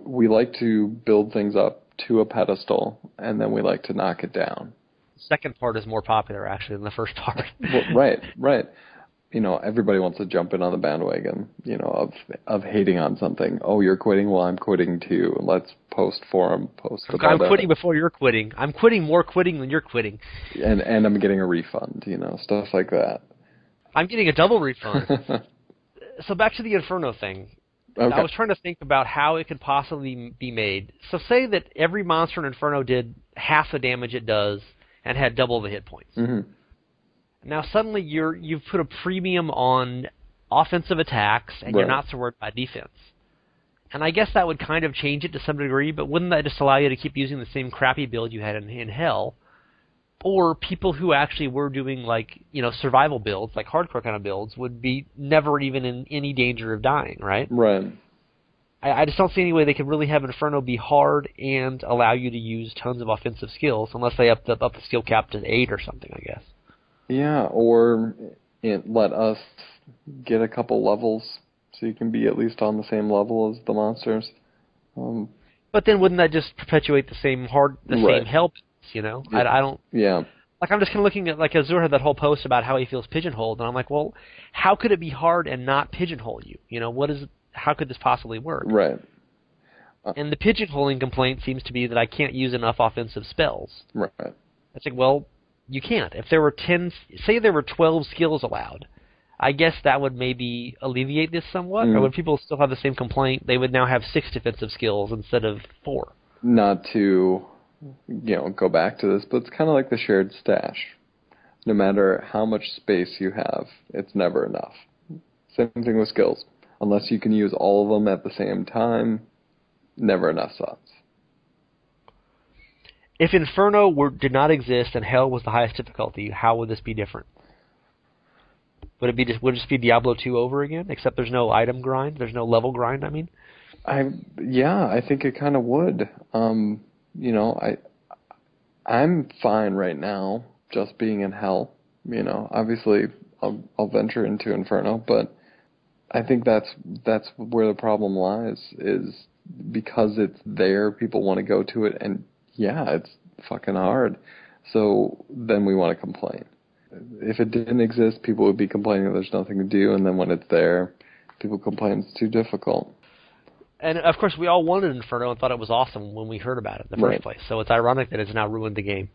we like to build things up to a pedestal, and then we like to knock it down. The second part is more popular actually than the first part. Well, right. Everybody wants to jump in on the bandwagon, of hating on something. Oh, you're quitting? Well, I'm quitting too. Let's post forum, post about I'm quitting before you're quitting. I'm quitting more quitting than you're quitting. And I'm getting a refund, stuff like that. I'm getting a double refund. So back to the Inferno thing. Okay. I was trying to think about how it could possibly be made. So say that every monster in Inferno did half the damage it does and had double the hit points. Mm-hmm. Now suddenly you've put a premium on offensive attacks and you're not so worried about defense. And I guess that would kind of change it to some degree, but wouldn't that just allow you to keep using the same crappy build you had in Hell? Or people who actually were doing survival builds, like hardcore kind of builds, would be never even in any danger of dying, right? Right. I just don't see any way they could really have Inferno be hard and allow you to use tons of offensive skills, unless they up the skill cap to 8 or something, I guess. Yeah, or let us get a couple levels so you can be at least on the same level as the monsters. But then wouldn't that just perpetuate the same same help? I don't. Yeah. I'm just kind of looking at Azur had that whole post about how he feels pigeonholed, and I'm like, well, how could it be hard and not pigeonhole you? How could this possibly work? Right. And the pigeonholing complaint seems to be that I can't use enough offensive spells. Right. It's like, well, you can't. If there were 12 skills allowed, I guess that would maybe alleviate this somewhat. Or would people still have the same complaint? They would now have 6 defensive skills instead of 4. Not to, go back to this, but it's kind of like the shared stash. No matter how much space you have, it's never enough. Same thing with skills. Unless you can use all of them at the same time, never enough slots. If Inferno did not exist and Hell was the highest difficulty, how would this be different? Would it just be Diablo 2 over again? Except there's no item grind, there's no level grind. I mean, I think it kind of would. I'm fine right now just being in Hell. Obviously I'll venture into Inferno, but I think that's where the problem lies, is because it's there, people want to go to it, and it's fucking hard. So then we want to complain. If it didn't exist, people would be complaining there's nothing to do, and then when it's there, people complain it's too difficult. And of course, we all wanted Inferno and thought it was awesome when we heard about it in the first place. So it's ironic that it's now ruined the game.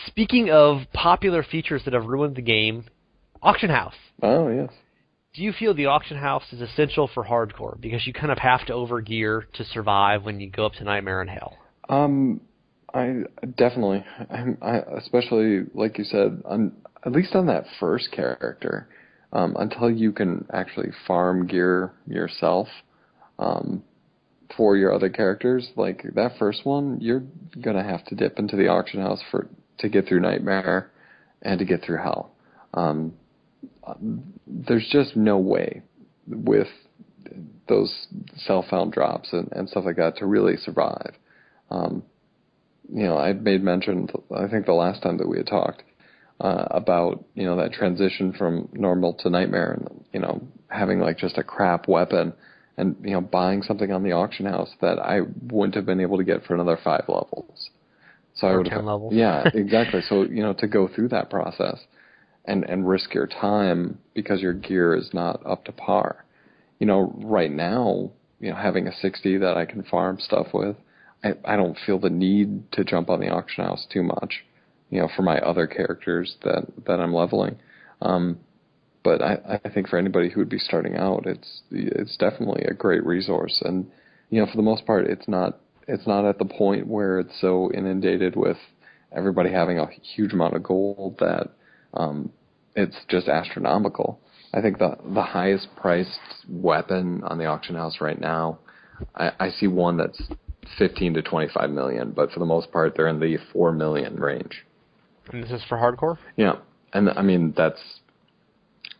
Speaking of popular features that have ruined the game, Auction House. Oh, yes. Do you feel the Auction House is essential for hardcore? Because you kind of have to overgear to survive when you go up to Nightmare and Hell. I definitely, especially like you said, at least on that first character, until you can actually farm gear yourself for your other characters. Like that first one, you're gonna have to dip into the Auction House to get through Nightmare and to get through Hell. There's just no way with those self-found drops and stuff like that to really survive. I'd made mention, I think the last time that we had talked, about, that transition from normal to Nightmare and, having like just a crap weapon and, buying something on the Auction House that I wouldn't have been able to get for another 5 levels. So or I would 10 levels. Yeah, exactly. So, to go through that process and risk your time because your gear is not up to par. Right now, having a 60 that I can farm stuff with, I don't feel the need to jump on the Auction House too much, for my other characters that I'm leveling. But but I think for anybody who would be starting out, it's definitely a great resource. And for the most part, it's not at the point where it's so inundated with everybody having a huge amount of gold that it's just astronomical. I think the highest priced weapon on the auction house right now, I see one that's 15 to 25 million, but for the most part, they're in the 4 million range. And this is for hardcore? Yeah, and I mean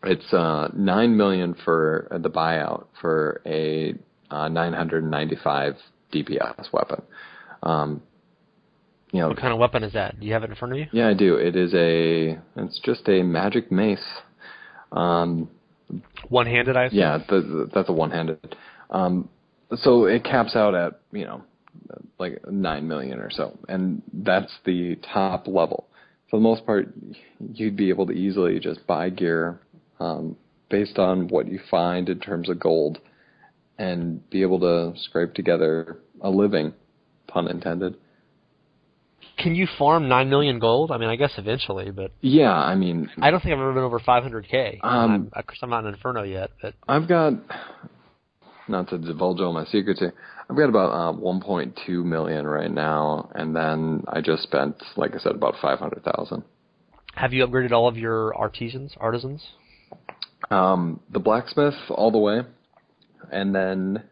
it's 9 million for the buyout for a 995 DPS weapon. What kind of weapon is that? Do you have it in front of you? Yeah, I do. It's just a magic mace. One-handed, I assume? Yeah, that's a one-handed. So it caps out at, like 9 million or so, and that's the top level. For the most part, you'd be able to easily just buy gear based on what you find in terms of gold and be able to scrape together a living, pun intended. Can you farm 9 million gold? I mean, I guess eventually, but... Yeah, I mean... I don't think I've ever been over 500k. I'm not in Inferno yet, but... I've got... Not to divulge all my secrets here, I've got about 1.2 million right now, and then I just spent, like I said, about 500,000. Have you upgraded all of your artisans? The blacksmith all the way, and then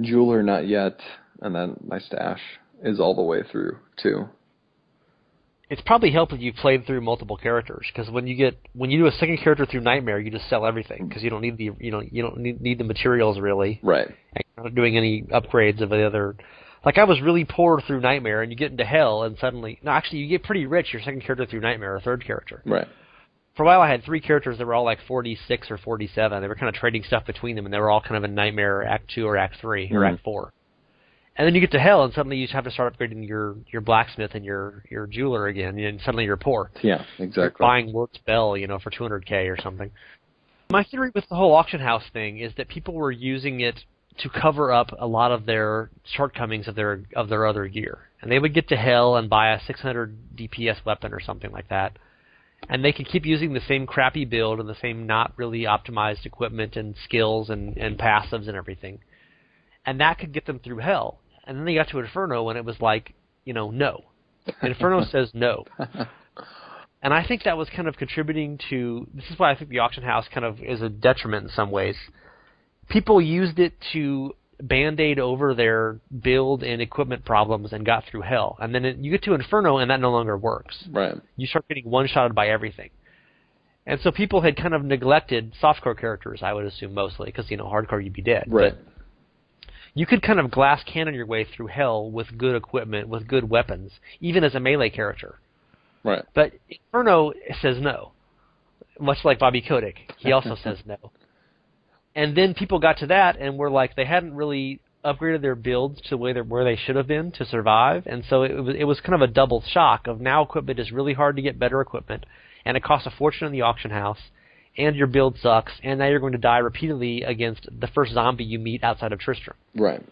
jeweler not yet, and then my stash is all the way through too. It's probably helped if you played through multiple characters, because when you do a second character through Nightmare, you just sell everything because you don't need the materials really. Right. And you're not doing any upgrades of the other. Like I was really poor through Nightmare, and you get into Hell, and suddenly you get pretty rich your second character through Nightmare or third character. Right. For a while, I had 3 characters that were all like 46 or 47. They were kind of trading stuff between them, and they were all kind of in Nightmare Act 2 or Act 3 or Act 4. And then you get to Hell, and suddenly you have to start upgrading your blacksmith and your jeweler again, and suddenly you're poor. Yeah, exactly. You're buying Wirt's Bell, for 200k or something. My theory with the whole auction house thing is that people were using it to cover up a lot of their shortcomings of their other gear, and they would get to Hell and buy a 600 DPS weapon or something like that, and they could keep using the same crappy build and the same not really optimized equipment and skills and passives and everything, and that could get them through Hell. And then they got to Inferno, and it was like, no. Inferno says no. And I think that was kind of contributing to... This is why I think the auction house kind of is a detriment in some ways. People used it to Band-Aid over their build and equipment problems and got through Hell. And then you get to Inferno, and that no longer works. Right. You start getting one-shotted by everything. And so people had kind of neglected softcore characters, I would assume, mostly, because, hardcore you'd be dead. Right. But you could kind of glass cannon your way through Hell with good equipment, with good weapons, even as a melee character. Right. But Inferno says no, much like Bobby Kotick. He also says no. And then people got to that and were like, they hadn't really upgraded their builds to where they should have been to survive, and so it was kind of a double shock of now equipment is really hard to get better equipment, and it costs a fortune in the auction house, and your build sucks, and now you're going to die repeatedly against the first zombie you meet outside of Tristram. Right.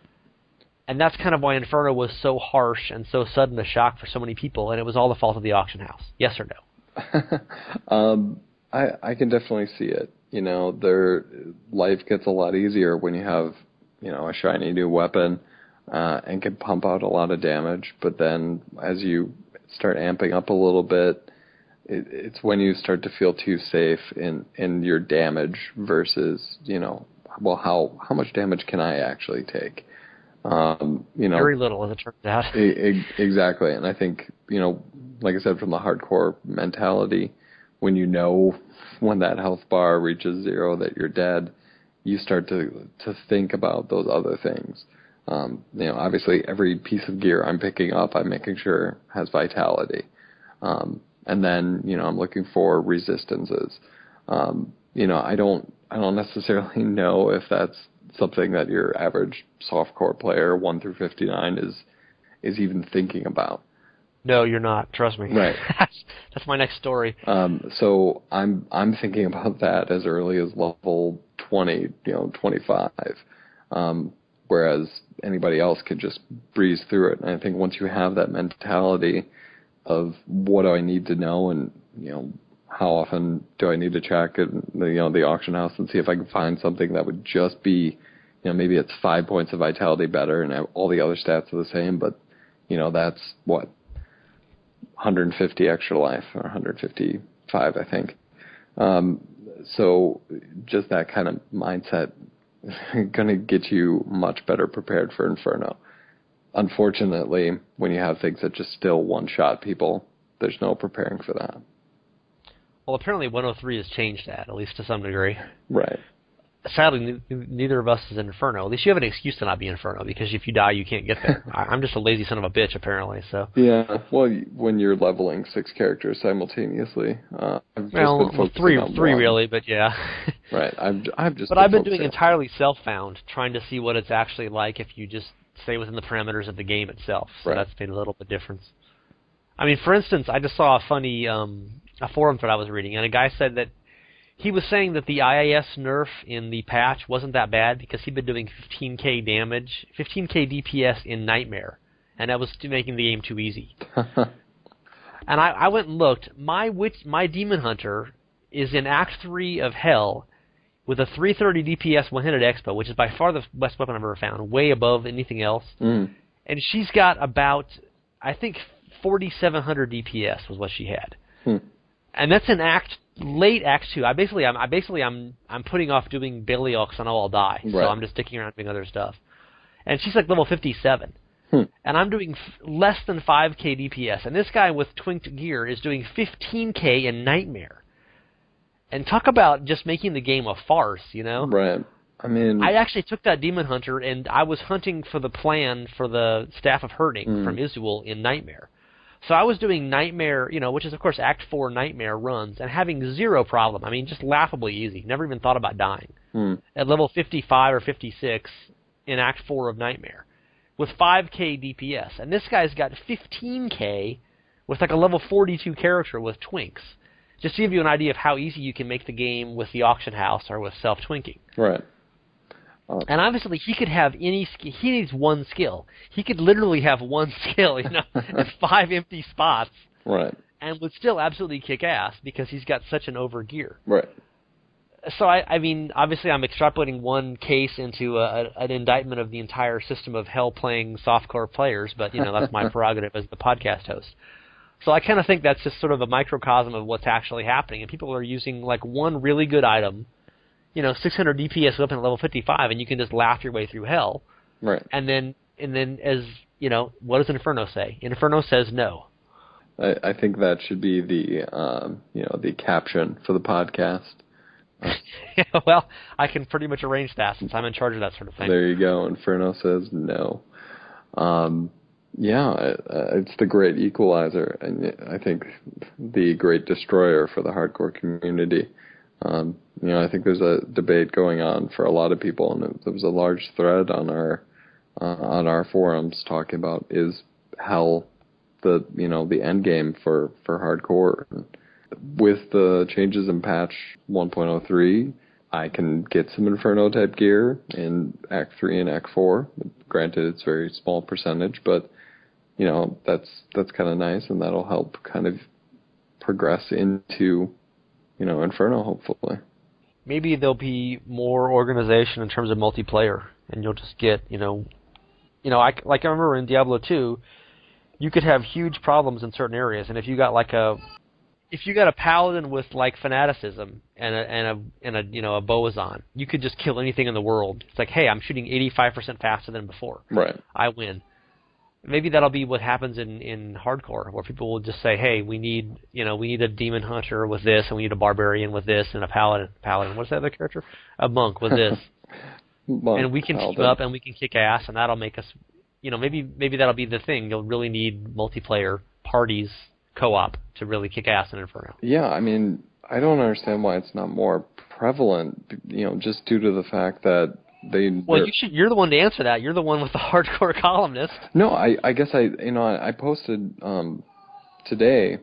And that's kind of why Inferno was so harsh and so sudden a shock for so many people, and it was all the fault of the auction house. Yes or no? I can definitely see it. Their life gets a lot easier when you have, a shiny new weapon and can pump out a lot of damage, but then as you start amping up a little bit, it's when you start to feel too safe in your damage versus, well, how much damage can I actually take? Very little, as it turns out. Exactly. And I think, like I said, from the hardcore mentality, when when that health bar reaches 0 that you're dead, you start to think about those other things. Obviously every piece of gear I'm picking up, I'm making sure has vitality. And then, I'm looking for resistances. I don't necessarily know if that's something that your average softcore player 1 through 59 is even thinking about. No, you're not. Trust me. Right. That's my next story. So I'm thinking about that as early as level 20, 25. Whereas anybody else could just breeze through it. And I think once you have that mentality of what do I need to know and, how often do I need to check the auction house and see if I can find something that would just be, maybe it's 5 points of vitality better and all the other stats are the same, but that's what, 150 extra life or 155, I think. So just that kind of mindset is going to get you much better prepared for Inferno. Unfortunately, when you have things that just still one-shot people, there's no preparing for that. Well, apparently 103 has changed that, at least to some degree. Right. Sadly, neither of us is in Inferno. At least you have an excuse to not be Inferno, because if you die, you can't get there. I'm just a lazy son of a bitch, apparently. So. Yeah, well, when you're leveling 6 characters simultaneously, I've just been focusing on three one. really, but yeah. Right, I've just. But I've been doing entirely self-found, trying to see what it's actually like if you just stay within the parameters of the game itself. So that's made a little bit difference. I mean, for instance, I just saw a funny a forum thread I was reading, and a guy said that he was saying that the IIS nerf in the patch wasn't that bad because he'd been doing 15k damage, 15k DPS in Nightmare, and that was making the game too easy. And I went and looked. My Demon Hunter is in Act 3 of Hell with a 330 DPS one-handed expo, which is by far the best weapon I've ever found, way above anything else. And she's got about, I think, 4,700 DPS was what she had. And that's in late Act 2. I'm putting off doing Belial because I know I'll die. Right. So I'm just sticking around doing other stuff. And she's like level 57. And I'm doing less than 5k DPS. And this guy with twinked gear is doing 15k in Nightmare. And talk about just making the game a farce, Right. I mean, I actually took that Demon Hunter and I was hunting for the plan for the Staff of Hurting from Izuel in Nightmare. So I was doing Nightmare, which is, of course, Act 4 Nightmare runs, and having zero problem. I mean, just laughably easy. Never even thought about dying. At level 55 or 56 in Act 4 of Nightmare with 5k DPS. And this guy's got 15k with like a level 42 character with twinks. Just to give you an idea of how easy you can make the game with the auction house or with self-twinking. Right. And obviously, he could have any skill. He needs one skill. He could literally have one skill, and 5 empty spots. Right. And would still absolutely kick ass because he's got such an overgear. Right. So, I mean, obviously, I'm extrapolating one case into an indictment of the entire system of hell playing softcore players, but, that's my prerogative as the podcast host. So I kind of think that's just sort of a microcosm of what's actually happening. And people are using, like, one really good item, 600 DPS weapon at level 55, and you can just laugh your way through hell. Right. And then as, what does Inferno say? Inferno says no. I think that should be the, the caption for the podcast. Well, I can pretty much arrange that since I'm in charge of that sort of thing. There you go. Inferno says no. It's the great equalizer, and I think the great destroyer for the hardcore community. I think there's a debate going on for a lot of people, and there was a large thread on our forums talking about is hell the end game for hardcore. With the changes in patch 1.03, I can get some Inferno type gear in Act 3 and Act 4. Granted, it's a very small percentage, but that's kind of nice, and that'll help kind of progress into Inferno, hopefully. Maybe there'll be more organization in terms of multiplayer, and you'll just get, I remember in Diablo 2, you could have huge problems in certain areas, and if you got a paladin with like fanaticism and a boazon, you could just kill anything in the world. It's like, hey, I'm shooting 85% faster than before. Right. I win. Maybe that'll be what happens in hardcore, where people will just say, "Hey, we need a demon hunter with this, and we need a barbarian with this, and a paladin. What's that other character? A monk with this, and we can team up and we can kick ass, and that'll make us, maybe that'll be the thing. You'll really need multiplayer parties, co-op to really kick ass in Inferno. Yeah, I mean, I don't understand why it's not more prevalent. Just due to the fact that. Well, you're the one to answer that. You're the one with the hardcore columnist. No, I guess I posted today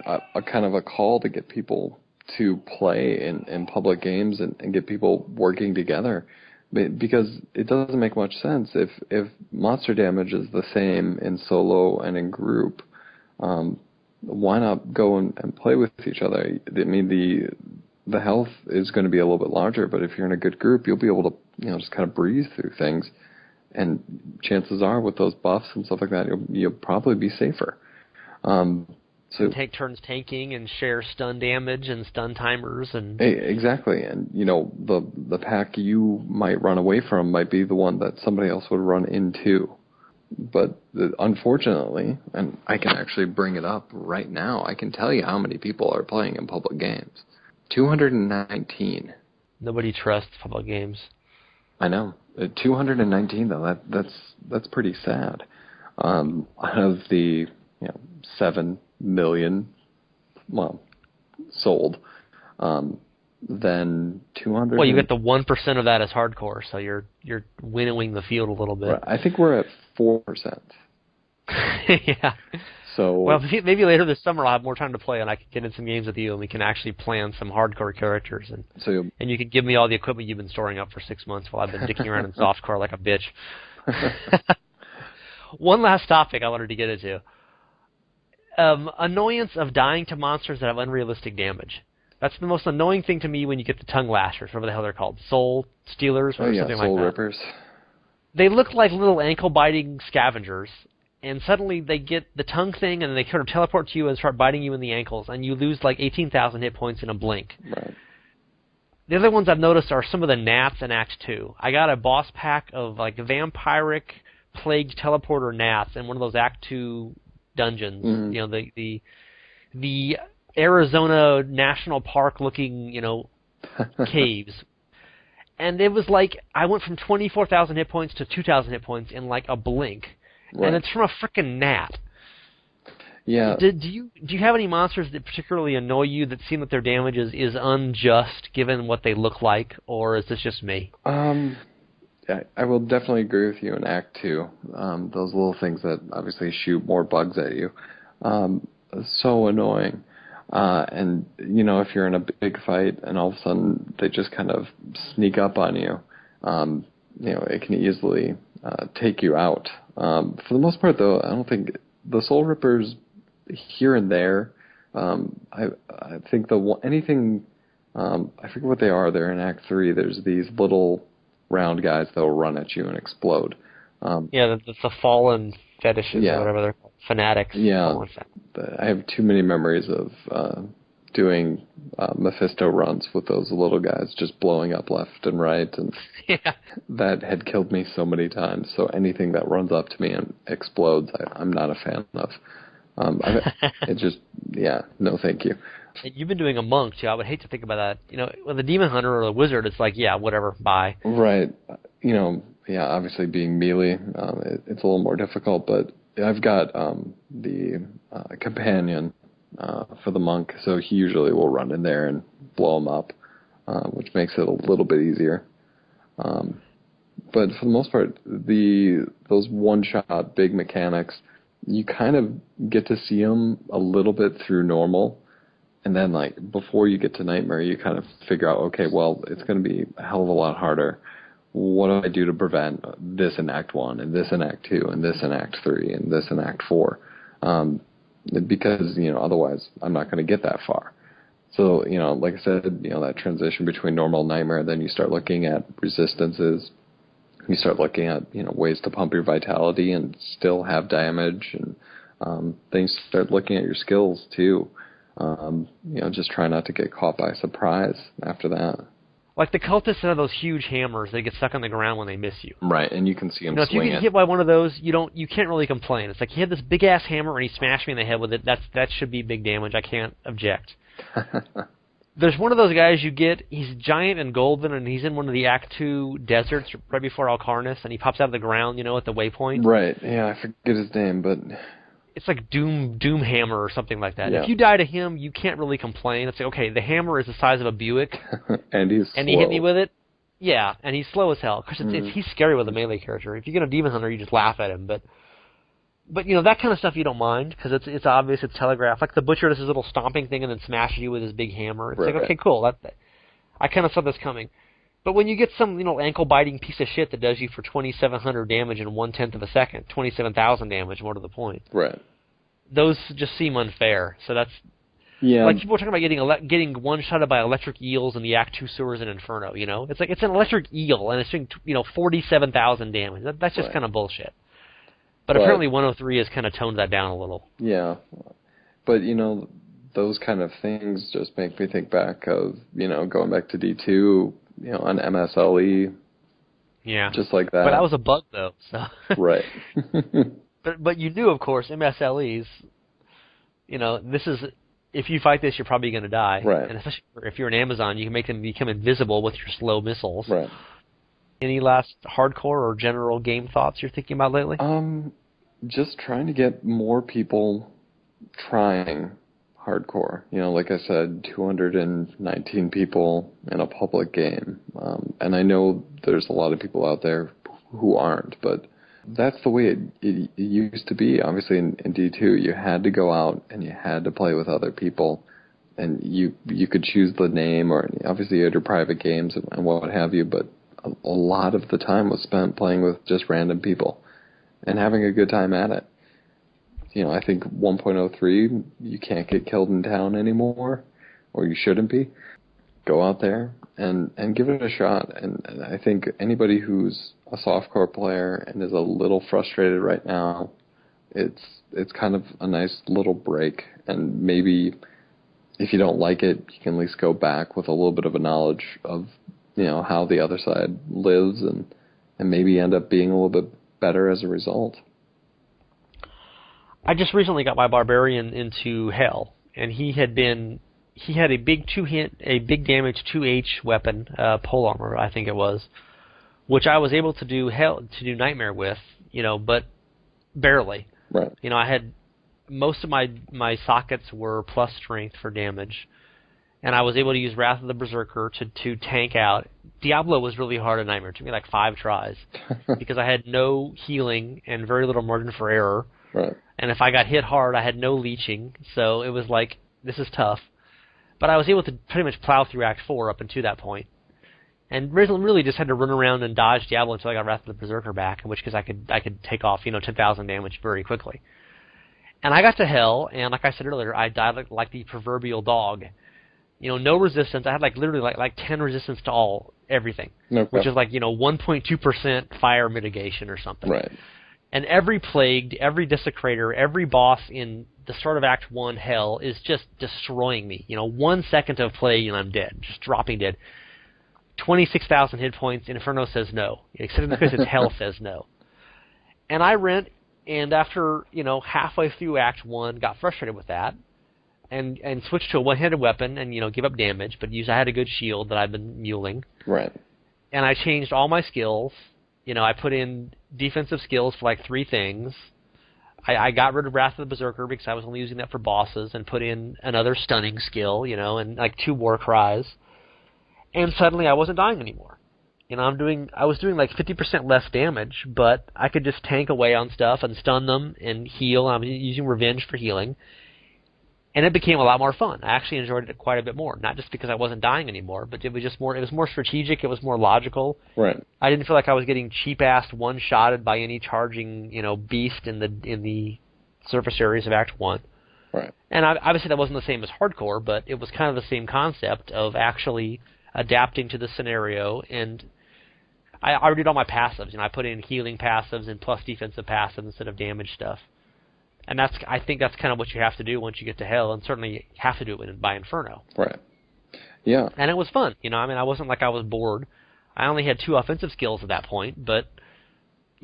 a kind of a call to get people to play in public games and get people working together, because it doesn't make much sense if monster damage is the same in solo and in group. why not go and play with each other? I mean, the health is going to be a little bit larger, but if you're in a good group, you'll be able to, just kind of breeze through things. And chances are, with those buffs and stuff like that, you'll probably be safer. So take turns tanking and share stun damage and stun timers and exactly. And the pack you might run away from might be the one that somebody else would run into. But unfortunately, and I can actually bring it up right now, I can tell you how many people are playing in public games. 219. Nobody trusts public games. I know. 219 though. That's pretty sad. Out of the 7 million, sold. Then 200. Well, you get the 1% of that as hardcore, so you're winnowing the field a little bit. Right. I think we're at 4%. Yeah. So well, maybe later this summer I'll have more time to play, and I can get in some games with you, and we can actually plan some hardcore characters, and you can give me all the equipment you've been storing up for 6 months while I've been dicking around in Softcore like a bitch. One last topic I wanted to get into. Annoyance of dying to monsters that have unrealistic damage. That's the most annoying thing to me when you get the tongue lashers, whatever the hell they're called. Soul stealers or something like that. Soul rippers. They look like little ankle-biting scavengers, and suddenly they get the tongue thing, and they kind of teleport to you and start biting you in the ankles, and you lose like 18,000 hit points in a blink. Right. The other ones I've noticed are some of the gnats in Act 2. I got a boss pack of like vampiric plagued teleporter gnats in one of those Act 2 dungeons. Mm-hmm. The Arizona National Park looking, caves. And it was like I went from 24,000 hit points to 2,000 hit points in like a blink. Right. And it's from a frickin' gnat. Yeah. Do you have any monsters that particularly annoy you that seem that their damage is unjust given what they look like, or is this just me? I will definitely agree with you in Act 2. Those little things that obviously shoot more bugs at you. So annoying. And, if you're in a big fight and all of a sudden they just kind of sneak up on you, it can easily take you out. For the most part, though, I don't think the Soul Rippers here and there, I think anything, I forget what they are. They're in Act 3. There's these little round guys that will run at you and explode. That's the fallen fetishes or whatever they're called. Fanatics. Yeah, I have too many memories of doing Mephisto runs with those little guys just blowing up left and right, and that had killed me so many times. So anything that runs up to me and explodes, I'm not a fan of. It just, no thank you. You've been doing a monk, too. I would hate to think about that. With a demon hunter or a wizard, it's like, whatever, bye. Right. Obviously being melee, it's a little more difficult, but I've got the companion for the monk, so he usually will run in there and blow him up, which makes it a little bit easier. But for the most part, those one-shot big mechanics, you kind of get to see them a little bit through normal, and then before you get to Nightmare, you kind of figure out, okay, well, it's going to be a hell of a lot harder. What do I do to prevent this in Act 1, and this in Act 2, and this in Act 3, and this in Act 4? Because, otherwise I'm not going to get that far. So, like I said, that transition between normal and Nightmare, then you start looking at resistances. You start looking at, ways to pump your vitality and still have damage. And then you start looking at your skills, too. Just try not to get caught by surprise after that. Like the cultists have those huge hammers, they get stuck on the ground when they miss you. Right, and you can see them if you get hit by one of those, you can't really complain. It's like he had this big ass hammer and he smashed me in the head with it. That should be big damage. I can't object. There's one of those guys you get. He's giant and golden, and he's in one of the Act 2 deserts right before Alcarnus, and he pops out of the ground, at the waypoint. Right. Yeah, I forget his name, but it's like Doom Hammer or something like that. Yeah. If you die to him, you can't really complain. It's like, okay, the hammer is the size of a Buick, and he's slow. He hit me with it. Yeah, and he's slow as hell. Because he's scary with a melee character. If you get a demon hunter, you just laugh at him. But that kind of stuff you don't mind because it's obvious, it's telegraphed. Like the butcher does his little stomping thing and then smashes you with his big hammer. It's like, okay, cool. I kind of saw this coming. But when you get some ankle-biting piece of shit that does you for 2,700 damage in 1/10 of a second, 27,000 damage, more to the point. Right. those just seem unfair. So that's Yeah. like people are talking about getting one-shotted by electric eels in the Act 2 sewers in Inferno. It's like it's an electric eel and it's doing 47,000 damage. That's just kind of bullshit. But apparently 103 has kind of toned that down a little. Yeah. But, those kind of things just make me think back of, going back to D2, on MSLE. Yeah. Just like that. But that was a bug, though. So. Right. but you knew, of course, MSLEs, this is, if you fight this, you're probably going to die. Right. And especially if you're an Amazon, you can make them become invisible with your slow missiles. Right. Any last hardcore or general game thoughts you're thinking about lately? Just trying to get more people trying hardcore. Like I said, 219 people in a public game. And I know there's a lot of people out there who aren't, but that's the way it used to be. Obviously, in D2, you had to go out and you had to play with other people. And you could choose the name, or obviously you had your private games and what have you, but a lot of the time was spent playing with just random people and having a good time at it. I think 1.03, you can't get killed in town anymore, or you shouldn't be. Go out there and give it a shot. And I think anybody who's a softcore player and is a little frustrated right now, it's kind of a nice little break. And maybe if you don't like it, you can at least go back with a little bit of a knowledge of how the other side lives, and maybe end up being a little bit better as a result. I just recently got my barbarian into Hell, and he had a big big damage 2H weapon, pole armor, I think it was, which I was able to do Nightmare with, but barely. Right. I had most of my sockets were plus strength for damage. And I was able to use Wrath of the Berserker to tank out. Diablo was really hard at Nightmare. It took me like 5 tries because I had no healing and very little margin for error. Right. And if I got hit hard, I had no leeching. So it was like, this is tough. But I was able to pretty much plow through Act 4 up until that point. And really just had to run around and dodge Diablo until I got Wrath of the Berserker back, in which case I could take off 10,000 damage very quickly. And I got to Hell, and like I said earlier, I died like the proverbial dog. No resistance. I had literally 10 resistance to everything, which is 1.2% fire mitigation or something. Right. And every plagued, every desecrator, every boss in the start of Act 1 Hell is just destroying me. 1 second of plague and I'm dead, just dropping dead. 26,000 hit points. Inferno says no, except because its Hell says no. And I went, and after halfway through Act 1, got frustrated with that. And switched to a one-handed weapon and, give up damage, but I had a good shield that I've been muling. Right. And I changed all my skills. I put in defensive skills for 3 things. I got rid of Wrath of the Berserker because I was only using that for bosses, and put in another stunning skill, and 2 war cries. And suddenly I wasn't dying anymore. I was doing 50% less damage, but I could just tank away on stuff and stun them and heal. I was using revenge for healing. And it became a lot more fun. I actually enjoyed it quite a bit more, not just because I wasn't dying anymore, but it was just more. It was more strategic. It was more logical. Right. I didn't feel like I was getting cheap-assed, one-shotted by any charging, beast in the surface areas of Act 1. Right. And obviously that wasn't the same as hardcore, but it was kind of the same concept of actually adapting to the scenario. And I already did all my passives. I put in healing passives and plus defensive passives instead of damage stuff. And I think that's kind of what you have to do once you get to Hell, and certainly you have to do it by Inferno. Right. Yeah. And it was fun. I wasn't like I was bored. I only had 2 offensive skills at that point, but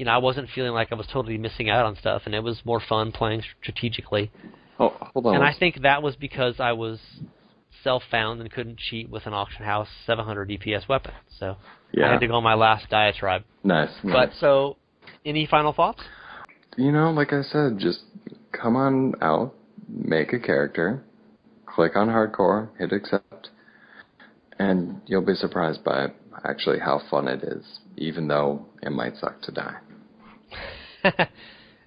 I wasn't feeling like I was totally missing out on stuff, and it was more fun playing strategically. Oh, hold on. And I think that was because I was self-found and couldn't cheat with an auction house 700 DPS weapon. So I had to go on my last diatribe. Nice. But so, any final thoughts? Like I said, just come on out, make a character, click on hardcore, hit accept, and you'll be surprised by actually how fun it is, even though it might suck to die.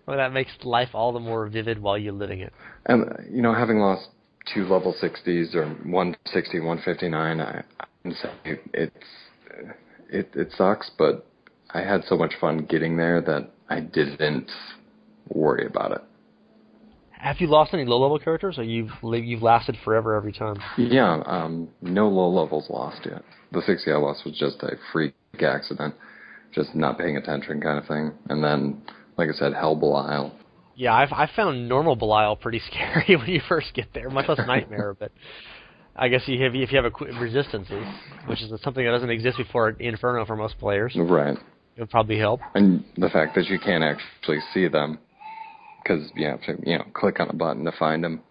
Well, that makes life all the more vivid while you're living it. And, having lost 2 level 60s, or 160, 159, I can say it sucks, but I had so much fun getting there that I didn't worry about it. Have you lost any low-level characters, or you've lasted forever every time? Yeah, no low levels lost yet. The 60 I lost was just a freak accident, just not paying attention kind of thing. And then, like I said, Hell Belial. Yeah, I've found normal Belial pretty scary when you first get there, much less Nightmare, but I guess if you have resistances, which is something that doesn't exist before Inferno for most players. Right. It would probably help. And the fact that you can't actually see them, because you have to, click on a button to find them.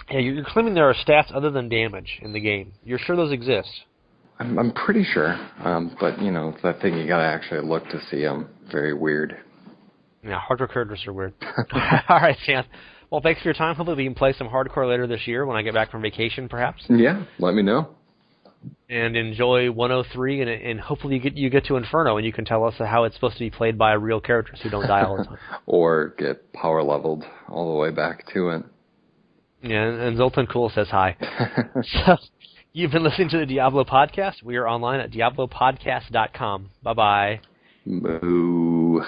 Yeah, you're claiming there are stats other than damage in the game. You're sure those exist? I'm pretty sure, but that thing you gotta actually look to see them. Very weird. Yeah, hardcore characters are weird. All right, Xanth. Well, thanks for your time. Hopefully we can play some hardcore later this year when I get back from vacation, perhaps. Yeah, let me know. And enjoy 103, and hopefully you get to Inferno, and you can tell us how it's supposed to be played by real characters who don't die all the time. Or get power leveled all the way back to it. Yeah, and Zoltan Cool says hi. So, you've been listening to the Diablo Podcast. We are online at diablopodcast.com. Bye-bye. Boo.